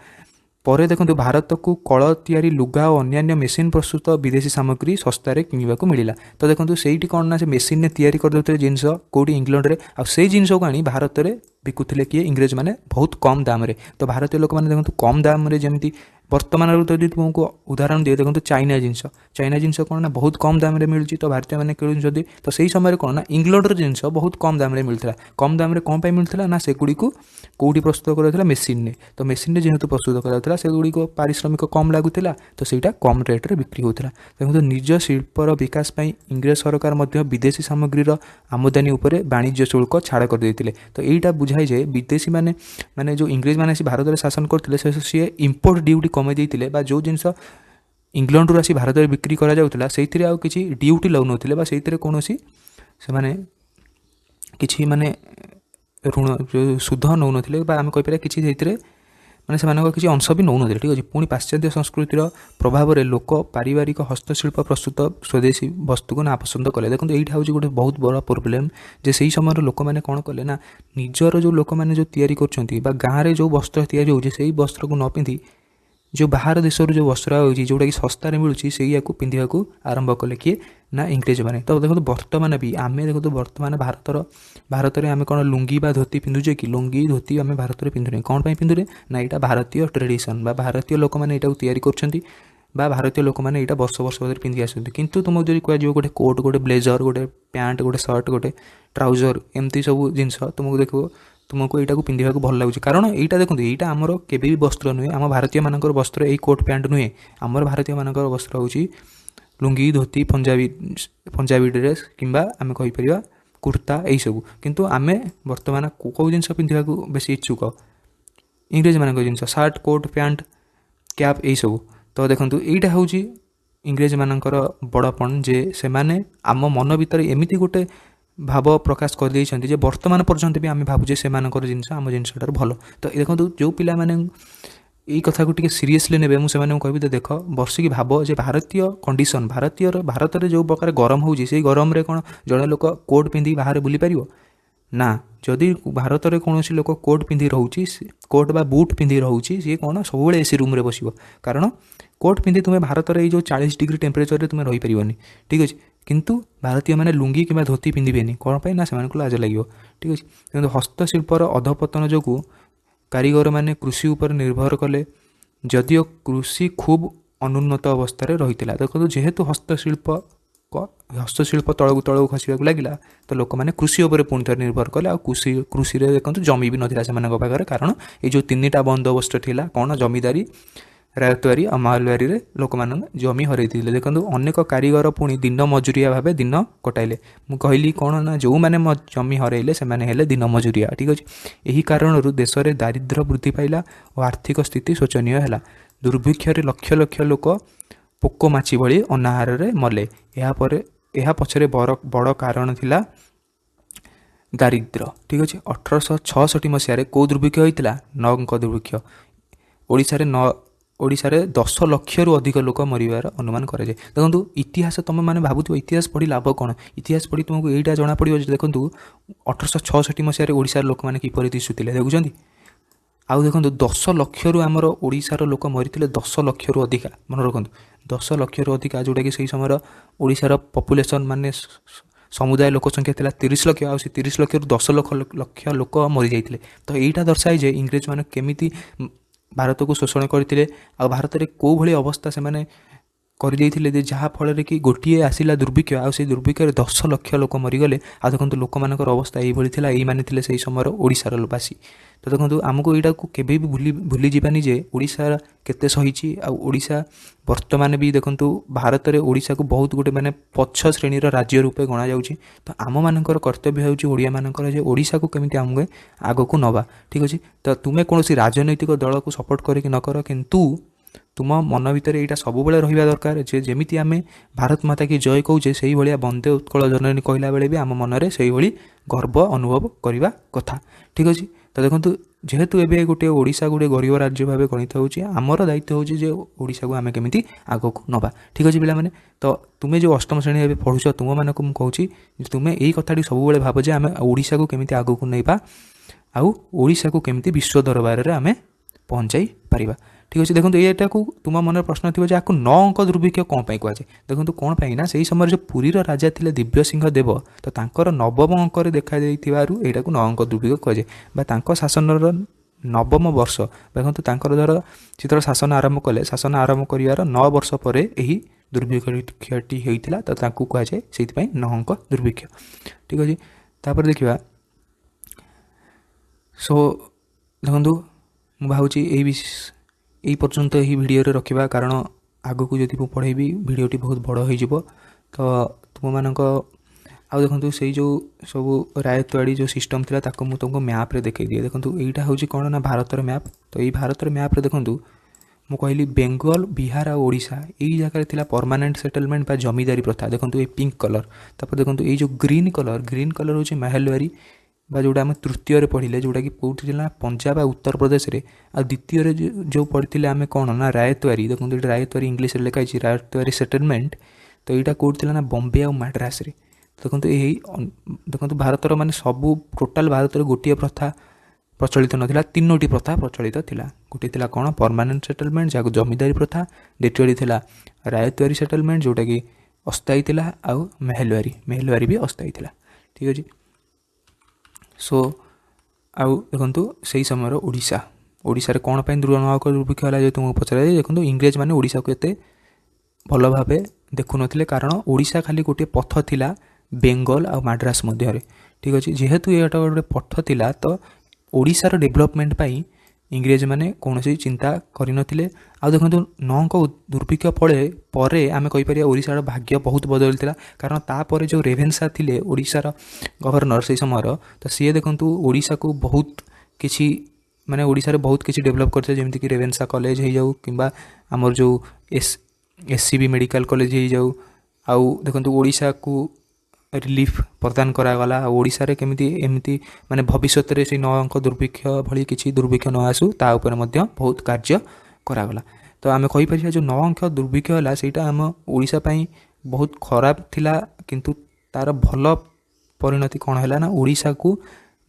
ପରେ ଦେଖନ୍ତୁ ଭାରତକୁ କଳ ତିଆରି ଲୁଗା ଓ ଅନ୍ୟାନ୍ୟ ମେସିନ୍ ପ୍ରସ୍ତୁତ ବିଦେଶୀ ସାମଗ୍ରୀ ଶସ୍ତାରେ କିଣିବାକୁ ମିଳିଲା। ତ ଦେଖନ୍ତୁ ସେଇଠି କ'ଣ ନା ସେ ମେସିନ୍ରେ ତିଆରି କରିଦେଉଥିଲେ ଜିନିଷ କେଉଁଠି ଇଂଲଣ୍ଡରେ, ଆଉ ସେଇ ଜିନିଷକୁ ଆଣି ଭାରତରେ ବିକୁଥିଲେ କିଏ ଇଂରେଜମାନେ ବହୁତ କମ୍ ଦାମରେ। ତ ଭାରତୀୟ ଲୋକମାନେ ଦେଖନ୍ତୁ କମ୍ ଦାମରେ ଯେମିତି ବର୍ତ୍ତମାନରୁ ଯଦି ତୁମକୁ ଉଦାହରଣ ଦିଏ ଦେଖନ୍ତୁ ଚାଇନା ଜିନିଷ କ'ଣ ନା ବହୁତ କମ୍ ଦାମରେ ମିଳୁଛି। ତ ଭାରତୀୟମାନେ କିଣୁଛନ୍ତି। ତ ସେଇ ସମୟରେ କ'ଣ ନା ଇଂଲଣ୍ଡର ଜିନିଷ ବହୁତ କମ୍ ଦାମରେ ମିଳୁଥିଲା। କମ୍ ଦାମରେ କ'ଣ ପାଇଁ ମିଳୁଥିଲା ନା ସେଗୁଡ଼ିକୁ କେଉଁଠି ପ୍ରସ୍ତୁତ କରାଯାଉଥିଲା ମେସିନ୍ରେ। ତ ମେସିନ୍ରେ ଯେହେତୁ ପ୍ରସ୍ତୁତ କରାଯାଉଥିଲା ସେଗୁଡ଼ିକ ପାରିଶ୍ରମିକ କମ୍ ଲାଗୁଥିଲା। ତ ସେଇଟା କମ୍ ରେଟ୍ରେ ବିକ୍ରି ହେଉଥିଲା। ଦେଖନ୍ତୁ ନିଜ ଶିଳ୍ପର ବିକାଶ ପାଇଁ ଇଂରେଜ ସରକାର ମଧ୍ୟ ବିଦେଶୀ ସାମଗ୍ରୀର ଆମଦାନୀ ଉପରେ ବାଣିଜ୍ୟ ଶୁଳ୍କ ଛାଡ଼ କରିଦେଇଥିଲେ। ତ ଏଇଟା ବୁଝାଏ ଯେ ବିଦେଶୀମାନେ ଯେଉଁ ଇଂରେଜମାନେ ଆସି ଭାରତରେ ଶାସନ କରୁଥିଲେ ସିଏ ଇମ୍ପୋର୍ଟ ଡ୍ୟୁଟି କମେଇ ଦେଇଥିଲେ ବା ଯେଉଁ ଜିନିଷ ଇଂଲଣ୍ଡରୁ ଆସି ଭାରତରେ ବିକ୍ରି କରାଯାଉଥିଲା ସେଇଥିରେ ଆଉ କିଛି ଡ୍ୟୁଟି ଲାଗୁନଥିଲେ ବା ସେଇଥିରେ କୌଣସି ସେମାନେ କିଛି ଋଣ ଯେଉଁ ସୁଧ ନେଉନଥିଲେ ବା ଆମେ କହିପାରିବା କିଛି ସେଇଥିରେ ମାନେ ସେମାନଙ୍କ କିଛି ଅଂଶ ବି ନେଉନଥିଲେ। ଠିକ୍ ଅଛି। ପୁଣି ପାଶ୍ଚାତ୍ୟ ସଂସ୍କୃତିର ପ୍ରଭାବରେ ଲୋକ ପାରିବାରିକ ହସ୍ତଶିଳ୍ପ ପ୍ରସ୍ତୁତ ସ୍ୱଦେଶୀ ବସ୍ତୁକୁ ନାପସନ୍ଦ କଲେ। ଦେଖନ୍ତୁ ଏଇଟା ହେଉଛି ଗୋଟେ ବହୁତ ବଡ଼ ପ୍ରୋବ୍ଲେମ୍ ଯେ ସେହି ସମୟର ଲୋକମାନେ କ'ଣ କଲେ ନା ନିଜର ଯେଉଁ ଲୋକମାନେ ଯେଉଁ ତିଆରି କରୁଛନ୍ତି ବା ଗାଁରେ ଯେଉଁ ବସ୍ତ୍ର ତିଆରି ହେଉଛି ସେଇ ବସ୍ତ୍ରକୁ ନ ପିନ୍ଧି ଯେଉଁ ବାହାର ଦେଶରୁ ଯେଉଁ ବସ୍ତ୍ର ହେଉଛି ଯେଉଁଟାକି ଶସ୍ତାରେ ମିଳୁଛି ସେଇଆକୁ ପିନ୍ଧିବାକୁ ଆରମ୍ଭ କଲେ କିଏ ନା ଇଂରେଜମାନେ। ତ ଦେଖନ୍ତୁ ବର୍ତ୍ତମାନ ବି ଆମେ ଦେଖନ୍ତୁ ବର୍ତ୍ତମାନ ଭାରତରେ ଆମେ କ'ଣ ଲୁଙ୍ଗି ବା ଧୋତି ପିନ୍ଧୁଛେ କି? ଲୁଙ୍ଗି ଧୋତି ଆମେ ଭାରତରେ ପିନ୍ଧୁନେ। କ'ଣ ପାଇଁ ପିନ୍ଧୁନେ ନା ଏଇଟା ଭାରତୀୟ ଟ୍ରେଡ଼ିସନ୍ ବା ଭାରତୀୟ ଲୋକମାନେ ଏଇଟାକୁ ତିଆରି କରୁଛନ୍ତି ବା ଭାରତୀୟ ଲୋକମାନେ ଏଇଟା ବର୍ଷ ଧରି ପିନ୍ଧି ଆସୁଛନ୍ତି। କିନ୍ତୁ ତୁମକୁ ଯଦି କୁହାଯିବ ଗୋଟେ କୋଟ୍, ଗୋଟେ ବ୍ଲେଜର୍, ଗୋଟେ ପ୍ୟାଣ୍ଟ, ଗୋଟେ ସାର୍ଟ, ଗୋଟେ ଟ୍ରାଉଜର ଏମିତି ସବୁ ଜିନିଷ ତୁମକୁ ଏଇଟାକୁ ପିନ୍ଧିବାକୁ ଭଲ ଲାଗୁଛି। କାରଣ ଏଇଟା ଦେଖନ୍ତୁ ଏଇଟା ଆମର କେବେ ବି ବସ୍ତ୍ର ନୁହେଁ। ଆମ ଭାରତୀୟମାନଙ୍କର ବସ୍ତ୍ର ଏଇ କୋଟ୍ ପ୍ୟାଣ୍ଟ ନୁହେଁ। ଆମର ଭାରତୀୟମାନଙ୍କର ବସ୍ତ୍ର ହେଉଛି ଲୁଙ୍ଗି, ଧୋତି, ପଞ୍ଜାବୀ ଡ୍ରେସ୍ କିମ୍ବା ଆମେ କହିପାରିବା କୁର୍ତ୍ତା ଏଇସବୁ। କିନ୍ତୁ ଆମେ ବର୍ତ୍ତମାନ କେଉଁ ଜିନିଷ ପିନ୍ଧିବାକୁ ବେଶୀ ଇଚ୍ଛୁକ? ଇଂରେଜମାନଙ୍କ ଜିନିଷ, ସାର୍ଟ, କୋଟ୍, ପ୍ୟାଣ୍ଟ, କ୍ୟାପ୍ ଏଇସବୁ। ତ ଦେଖନ୍ତୁ ଏଇଟା ହେଉଛି ଇଂରେଜମାନଙ୍କର ବଡ଼ପଣ ଯେ ସେମାନେ ଆମ ମନ ଭିତରେ ଏମିତି ଗୋଟେ ଭାବ ପ୍ରକାଶ କରିଦେଇଛନ୍ତି ଯେ ବର୍ତ୍ତମାନ ପର୍ଯ୍ୟନ୍ତ ବି ଆମେ ଭାବୁଛେ ସେମାନଙ୍କର ଜିନିଷ ଆମ ଜିନିଷଠାରୁ ଭଲ। ତ ଦେଖନ୍ତୁ ଯେଉଁ ପିଲାମାନେ ଏଇ କଥାକୁ ଟିକେ ସିରିୟସଲି ନେବେ ମୁଁ ସେମାନଙ୍କୁ କହିବି ଯେ ଦେଖ ବସିକି ଭାବ ଯେ ଭାରତୀୟ କଣ୍ଡିସନ୍ ଭାରତରେ ଯେଉଁ ପ୍ରକାର ଗରମ ହେଉଛି ସେଇ ଗରମରେ କ'ଣ ଜଣେ ଲୋକ କୋଟ୍ ପିନ୍ଧି ବାହାରେ ବୁଲିପାରିବ? ନା। ଯଦି ଭାରତରେ କୌଣସି ଲୋକ କୋଟ୍ ପିନ୍ଧି ରହୁଛି, କୋଟ୍ ବା ବୁଟ୍ ପିନ୍ଧି ରହୁଛି, ସିଏ କ'ଣ ସବୁବେଳେ ଏସି ରୁମ୍ରେ ବସିବ। କାରଣ କୋଟ୍ ପିନ୍ଧି ତୁମେ ଭାରତରେ ଏଇ ଯେଉଁ 40 ଡିଗ୍ରୀ ଟେମ୍ପରେଚରରେ ତୁମେ ରହିପାରିବନି। ଠିକ୍ ଅଛି। କିନ୍ତୁ ଭାରତୀୟମାନେ ଲୁଙ୍ଗି କିମ୍ବା ଧୋତି ପିନ୍ଧିବେନି। କ'ଣ ପାଇଁ ନା ସେମାନଙ୍କୁ ଲାଜ ଲାଗିବ। ଠିକ୍ ଅଛି। କିନ୍ତୁ ହସ୍ତଶିଳ୍ପର ଅଧପତନ ଯୋଗୁଁ କାରିଗରମାନେ କୃଷି ଉପରେ ନିର୍ଭର କଲେ ଯଦିଓ କୃଷି ଖୁବ୍ ଅନୁନ୍ନତ ଅବସ୍ଥାରେ ରହିଥିଲା। ଦେଖନ୍ତୁ ଯେହେତୁ ହସ୍ତଶିଳ୍ପ ତଳକୁ ଖସିବାକୁ ଲାଗିଲା ତ ଲୋକମାନେ କୃଷି ଉପରେ ପୁଣି ଥରେ ନିର୍ଭର କଲେ। ଆଉ କୃଷିରେ ଦେଖନ୍ତୁ ଜମି ବି ନଥିଲା ସେମାନଙ୍କ ପାଖରେ। କାରଣ ଏଇ ଯେଉଁ 3ଟା ବନ୍ଦୋବସ୍ତ ଥିଲା କ'ଣ ଜମିଦାରୀ, ରାୟତୱାରୀ ଆଉ ମାଲୱାରୀରେ ଲୋକମାନଙ୍କ ଜମି ହରାଇ ଦେଇଥିଲେ। ଦେଖନ୍ତୁ ଅନେକ କାରିଗର ପୁଣି ଦିନ ମଜୁରିଆ ଭାବେ ଦିନ କଟାଇଲେ। ମୁଁ କହିଲି କ'ଣ ନା ଯେଉଁମାନେ ଜମି ହରାଇଲେ ସେମାନେ ହେଲେ ଦିନ ମଜୁରିଆ। ଠିକ୍ ଅଛି। ଏହି କାରଣରୁ ଦେଶରେ ଦାରିଦ୍ର୍ୟ ବୃଦ୍ଧି ପାଇଲା ଓ ଆର୍ଥିକ ସ୍ଥିତି ଶୋଚନୀୟ ହେଲା। ଦୁର୍ଭିକ୍ଷରେ ଲକ୍ଷ ଲକ୍ଷ ଲୋକ ପୋକ ମାଛି ଭଳି ଅନାହାରରେ ମଲେ। ଏହା ପଛରେ ବଡ଼ କାରଣ ଥିଲା ଦାରିଦ୍ର୍ୟ। ଠିକ୍ ଅଛି। 1866 ମସିହାରେ କେଉଁ ଦୁର୍ଭିକ୍ଷ ହୋଇଥିଲା? ନଅଙ୍କ ଦୁର୍ଭିକ୍ଷ। ଓଡ଼ିଶାରେ 10 ଲକ୍ଷରୁ ଅଧିକ ଲୋକ ମରିବାର ଅନୁମାନ କରାଯାଏ। ଦେଖନ୍ତୁ ଇତିହାସ ତୁମେମାନେ ଭାବୁଥିବ ଇତିହାସ ପଢ଼ି ଲାଭ କ'ଣ? ଇତିହାସ ପଢ଼ି ତୁମକୁ ଏଇଟା ଜଣାପଡ଼ିବ ଯେ ଦେଖନ୍ତୁ 1866 ମସିହାରେ ଓଡ଼ିଶାର ଲୋକମାନେ କିପରି ଦିଶୁଥିଲେ ଦେଖୁଛନ୍ତି। ଆଉ ଦେଖନ୍ତୁ 10 ଲକ୍ଷରୁ ଆମର ଓଡ଼ିଶାର ଲୋକ ମରିଥିଲେ 10 ଲକ୍ଷରୁ ଅଧିକା। ମନେ ରଖନ୍ତୁ 10 ଲକ୍ଷରୁ ଅଧିକା, ଯେଉଁଟାକି ସେହି ସମୟର ଓଡ଼ିଶାର ପପୁଲେସନ୍ ମାନେ ସମୁଦାୟ ଲୋକ ସଂଖ୍ୟା ଥିଲା 30 ଲକ୍ଷ। ଆଉ ସେ 30 ଲକ୍ଷରୁ 10 ଲକ୍ଷ ଲୋକ ମରିଯାଇଥିଲେ। ତ ଏଇଟା ଦର୍ଶାଏ ଯେ ଇଂରେଜମାନେ କେମିତି ଭାରତକୁ ଶୋଷଣ କରିଥିଲେ ଆଉ ଭାରତରେ କେଉଁ ଭଳି ଅବସ୍ଥା ସେମାନେ କରିଦେଇଥିଲେ ଯେ ଯାହାଫଳରେ କି ଗୋଟିଏ ଆସିଲା ଦୁର୍ଭିକ୍ଷ ଆଉ ସେଇ ଦୁର୍ଭିକ୍ଷରେ 10 ଲକ୍ଷ ଲୋକ ମରିଗଲେ। ଆଉ ଦେଖନ୍ତୁ ଲୋକମାନଙ୍କର ଅବସ୍ଥା ଏଇଭଳି ଥିଲା। ଏଇମାନେ ଥିଲେ ସେହି ସମୟର ଓଡ଼ିଶାର ବାସୀ। ତ ଦେଖନ୍ତୁ ଆମକୁ ଏଇଟାକୁ କେବେ ବି ଭୁଲିଯିବାନି ଯେ ଓଡ଼ିଶା କେତେ ସହିଛି। ଆଉ ଓଡ଼ିଶା ବର୍ତ୍ତମାନ ବି ଦେଖନ୍ତୁ ଭାରତରେ ଓଡ଼ିଶାକୁ ବହୁତ ଗୋଟେ ମାନେ ପଛ ଶ୍ରେଣୀର ରାଜ୍ୟ ରୂପେ ଗଣାଯାଉଛି। ତ ଆମମାନଙ୍କର କର୍ତ୍ତବ୍ୟ ହେଉଛି ଓଡ଼ିଆମାନଙ୍କର ଯେ ଓଡ଼ିଶାକୁ କେମିତି ଆମକୁ ଆଗକୁ ନେବା। ଠିକ୍ ଅଛି। ତ ତୁମେ କୌଣସି ରାଜନୈତିକ ଦଳକୁ ସପୋର୍ଟ କରିକି ନ କର, କିନ୍ତୁ ତୁମ ମନ ଭିତରେ ଏଇଟା ସବୁବେଳେ ରହିବା ଦରକାର ଯେ ଯେମିତି ଆମେ ଭାରତ ମାତା କି ଜୟ କହୁଛେ ସେଇଭଳିଆ ବନ୍ଦେ ଉତ୍କଳ ଜନନୀ କହିଲା ବେଳେ ବି ଆମ ମନରେ ସେଇଭଳି ଗର୍ବ ଅନୁଭବ କରିବା କଥା। ଠିକ୍ ଅଛି। ତ ଦେଖନ୍ତୁ ଯେହେତୁ ଏବେ ଓଡ଼ିଶା ଗୋଟେ ଗରିବ ରାଜ୍ୟ ଭାବେ ଗଣିତ ହେଉଛି, ଆମର ଦାୟିତ୍ୱ ହେଉଛି ଯେ ଓଡ଼ିଶାକୁ ଆମେ କେମିତି ଆଗକୁ ନେବା। ଠିକ୍ ଅଛି ପିଲାମାନେ। ତ ତୁମେ ଯେଉଁ ଅଷ୍ଟମ ଶ୍ରେଣୀ ଏବେ ପଢ଼ୁଛ ତୁମମାନଙ୍କୁ ମୁଁ କହୁଛି ଯେ ତୁମେ ଏଇ କଥାଟି ସବୁବେଳେ ଭାବ ଯେ ଆମେ ଓଡ଼ିଶାକୁ କେମିତି ଆଗକୁ ନେବା ଆଉ ଓଡ଼ିଶାକୁ କେମିତି ବିଶ୍ୱ ଦରବାରରେ ଆମେ ପହଞ୍ଚାଇ ପାରିବା। ଠିକ୍ ଅଛି। ଦେଖନ୍ତୁ ଏଇଟାକୁ ତୁମ ମନରେ ପ୍ରଶ୍ନ ଥିବ ଯେ ଆକୁ 9 ଅଙ୍କ ଦୁର୍ଭିକ୍ଷ କ'ଣ ପାଇଁ କୁହାଯାଏ? ଦେଖନ୍ତୁ କ'ଣ ପାଇଁ ନା ସେହି ସମୟରେ ଯେଉଁ ପୁରୀର ରାଜା ଥିଲେ ଦିବ୍ୟସିଂହ ଦେବ, ତ ତାଙ୍କର 9ମ ଅଙ୍କରେ ଦେଖାଯାଇଥିବାରୁ ଏଇଟାକୁ 9 ଅଙ୍କ ଦୁର୍ଭିକ୍ଷ କୁହାଯାଏ। ବା ତାଙ୍କ ଶାସନର 9ମ ବର୍ଷ, ଦେଖନ୍ତୁ ତାଙ୍କର ଧର ଯେତେବେଳେ ଶାସନ ଆରମ୍ଭ କରିବାର 9 ବର୍ଷ ପରେ ଏହି ଦୁର୍ଭିକ୍ଷଟି ହୋଇଥିଲା। ତ ତାଙ୍କୁ କୁହାଯାଏ ସେଇଥିପାଇଁ 9 ଅଙ୍କ ଦୁର୍ଭିକ୍ଷ। ଠିକ୍ ଅଛି। ତାପରେ ଦେଖିବା ଦେଖନ୍ତୁ ମୁଁ ଭାବୁଛି ଏଇ ପର୍ଯ୍ୟନ୍ତ ଏହି ଭିଡ଼ିଓରେ ରଖିବା, କାରଣ ଆଗକୁ ଯଦି ମୁଁ ପଢ଼େଇବି ଭିଡ଼ିଓଟି ବହୁତ ବଡ଼ ହୋଇଯିବ। ତ ତୁମମାନଙ୍କ ଆଉ ଦେଖନ୍ତୁ ସେଇ ଯେଉଁ ସବୁ ରାୟତୱାଡ଼ି ଯେଉଁ ସିଷ୍ଟମ୍ ଥିଲା ତାକୁ ମୁଁ ତୁମକୁ ମ୍ୟାପ୍ରେ ଦେଖାଇ ଦିଏ। ଦେଖନ୍ତୁ ଏଇଟା ହେଉଛି କ'ଣ ନା ଭାରତର ମ୍ୟାପ୍। ତ ଏଇ ଭାରତର ମ୍ୟାପ୍ରେ ଦେଖନ୍ତୁ ମୁଁ କହିଲି ବେଙ୍ଗଲ, ବିହାର ଆଉ ଓଡ଼ିଶା ଏଇ ଜାଗାରେ ଥିଲା ପରମାନେଣ୍ଟ ସେଟଲମେଣ୍ଟ ବା ଜମିଦାରୀ ପ୍ରଥା। ଦେଖନ୍ତୁ ଏଇ ପିଙ୍କ କଲର୍। ତାପରେ ଦେଖନ୍ତୁ ଏଇ ଯେଉଁ ଗ୍ରୀନ୍ କଲର୍ ହେଉଛି ମାଲୱାରୀ बा जोटा आम तृतीय पढ़ले जोटा कि कौटी ना पंजाब आ उत्तर प्रदेश में आ द्वितीय जो पढ़ी आम कौन ना रायतवारी देखो ये रायतवारी इंग्लीश लिखाई रायतवारी सेटलमेंट तो यहाँ कौटी ना बम्बे आ मद्रास देखो यही देखो भारतर माने सबू टोटाल भारत गोटे प्रथा प्रचलित नाला तीनोटी प्रथा प्रचलित थिला गोटे थिला कौन परमानेंट सेटलमेंट जहाँ जमींदारी प्रथा द्वितीय थिला रायतवारी सेटलमेंट जोटा कि अस्थायी थिला आउ महलवारी भी अस्थायी थिला ठीक अच्छे। सो आउ देखो से समय ओडिशा ओडिशा कौन पर नौका दुर्भिक्ष है तुमको पचार देखो इंग्रेज मैंने ओडिशा को एत भल भाव देखु नथिले कारण ओडिशा खाली गोटे पथ थिला बेंगल आ मद्रास मध्य ठीक अच्छे जेहेतु ये गोटे पथ थिला तो ओडिशार डेभलपमेंट पाई इंग्रेज मैंने कौन चिंता करनथिले आ देखो नौक दुर्भिक्ष पर आम कहीपर ओडिशार भाग्य बहुत बदलता कारण तापर जो रेभेन्सा थिले ओडिशार गवर्नर से समय तो सी देखो ओडिशा को बहुत किसी माने ओडिशा बहुत किसी डेभलप करते जमीक कि रेभेन्सा कॉलेज हो जाऊ कि आमर जो एससीबी मेडिकल कॉलेज हो जाऊ आउ देखो ओडिशा को रिलीफ प्रदान करागला ओडिशा रे केमिति एमिति माने भविष्य में से 9 अंक दुर्भिक्ष भली किसी दुर्भिक्ष न आसू ता ऊपर मध्य बहुत कार्य करागला तो आम कहीपर जो 9 अंक दुर्भिक्ष है ସେଇଟା आम ओडिशा पई बहुत खराब थिला किंतु तार भल परिणति कौन है ना ओडिशा को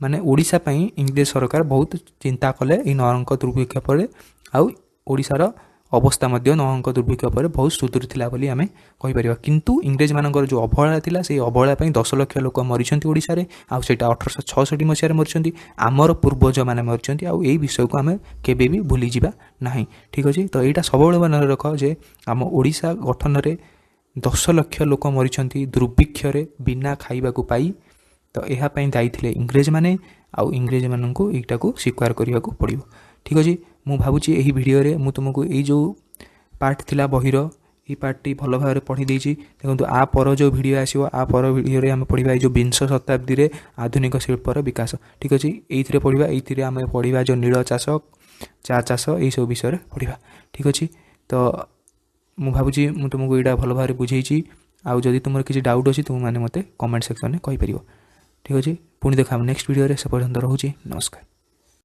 माने ओडिशा पई इंग्लिश सरकार बहुत चिंता कले 9 अंक दुर्भिक्ष पर आउ ओडिशार अवस्था मध्य 9 अंक दुर्भिक्ष पर बहुत सुधुरी थिला बोली आमे कहि परिबा किंतु इंग्रेज मानकर जो अवहेला थिला से अवहेला पई 10 लाख लोक मरिछंती ओडिशा रे आ सेटा 1866 मसिया रे मरिछंती आमर पूर्वज माने मरिछंती आ एई विषय को आमे केबे भी भूली जिबा नाही ठीक अछि। तो एटा सबବେଳେ मन रख जे आम ओडिशा गठन रे 10 लाख लोक मरिछंती दुर्भिक्ष रे बिना खाइबा को पाई तो यह दायी थे इंग्रेज माने आउ इंग्रेज मानू यहीटा को स्वीकार करने को पड़ो ठीक अच्छे। मु भावुची यही वीडियो रे मु तुमको यही जो पार्ट थिला बहिर ये पार्टी भल भाव पढ़ी देछि देखो आ पर जो वीडियो आसो आ पर वीडियो रे आम पढ़ा जो 20 शताब्दी रे आधुनिक शिल्पर विकास ठीक अच्छे ये पढ़ा ये आम पढ़ा जो नील चाष चा चाष यही सब विषय पढ़ा ठीक अच्छे। तो मु भावुची मु तुमको यहाँ भल भाव बुझे आउ जदि तुम किसी डाउट अच्छी तुम मैंने मत कमेंट सेक्शन में कहीपर ठीक अच्छे। पुणी देखा नेक्स्ट वीडियो से पर्यंत रोचे नमस्कार।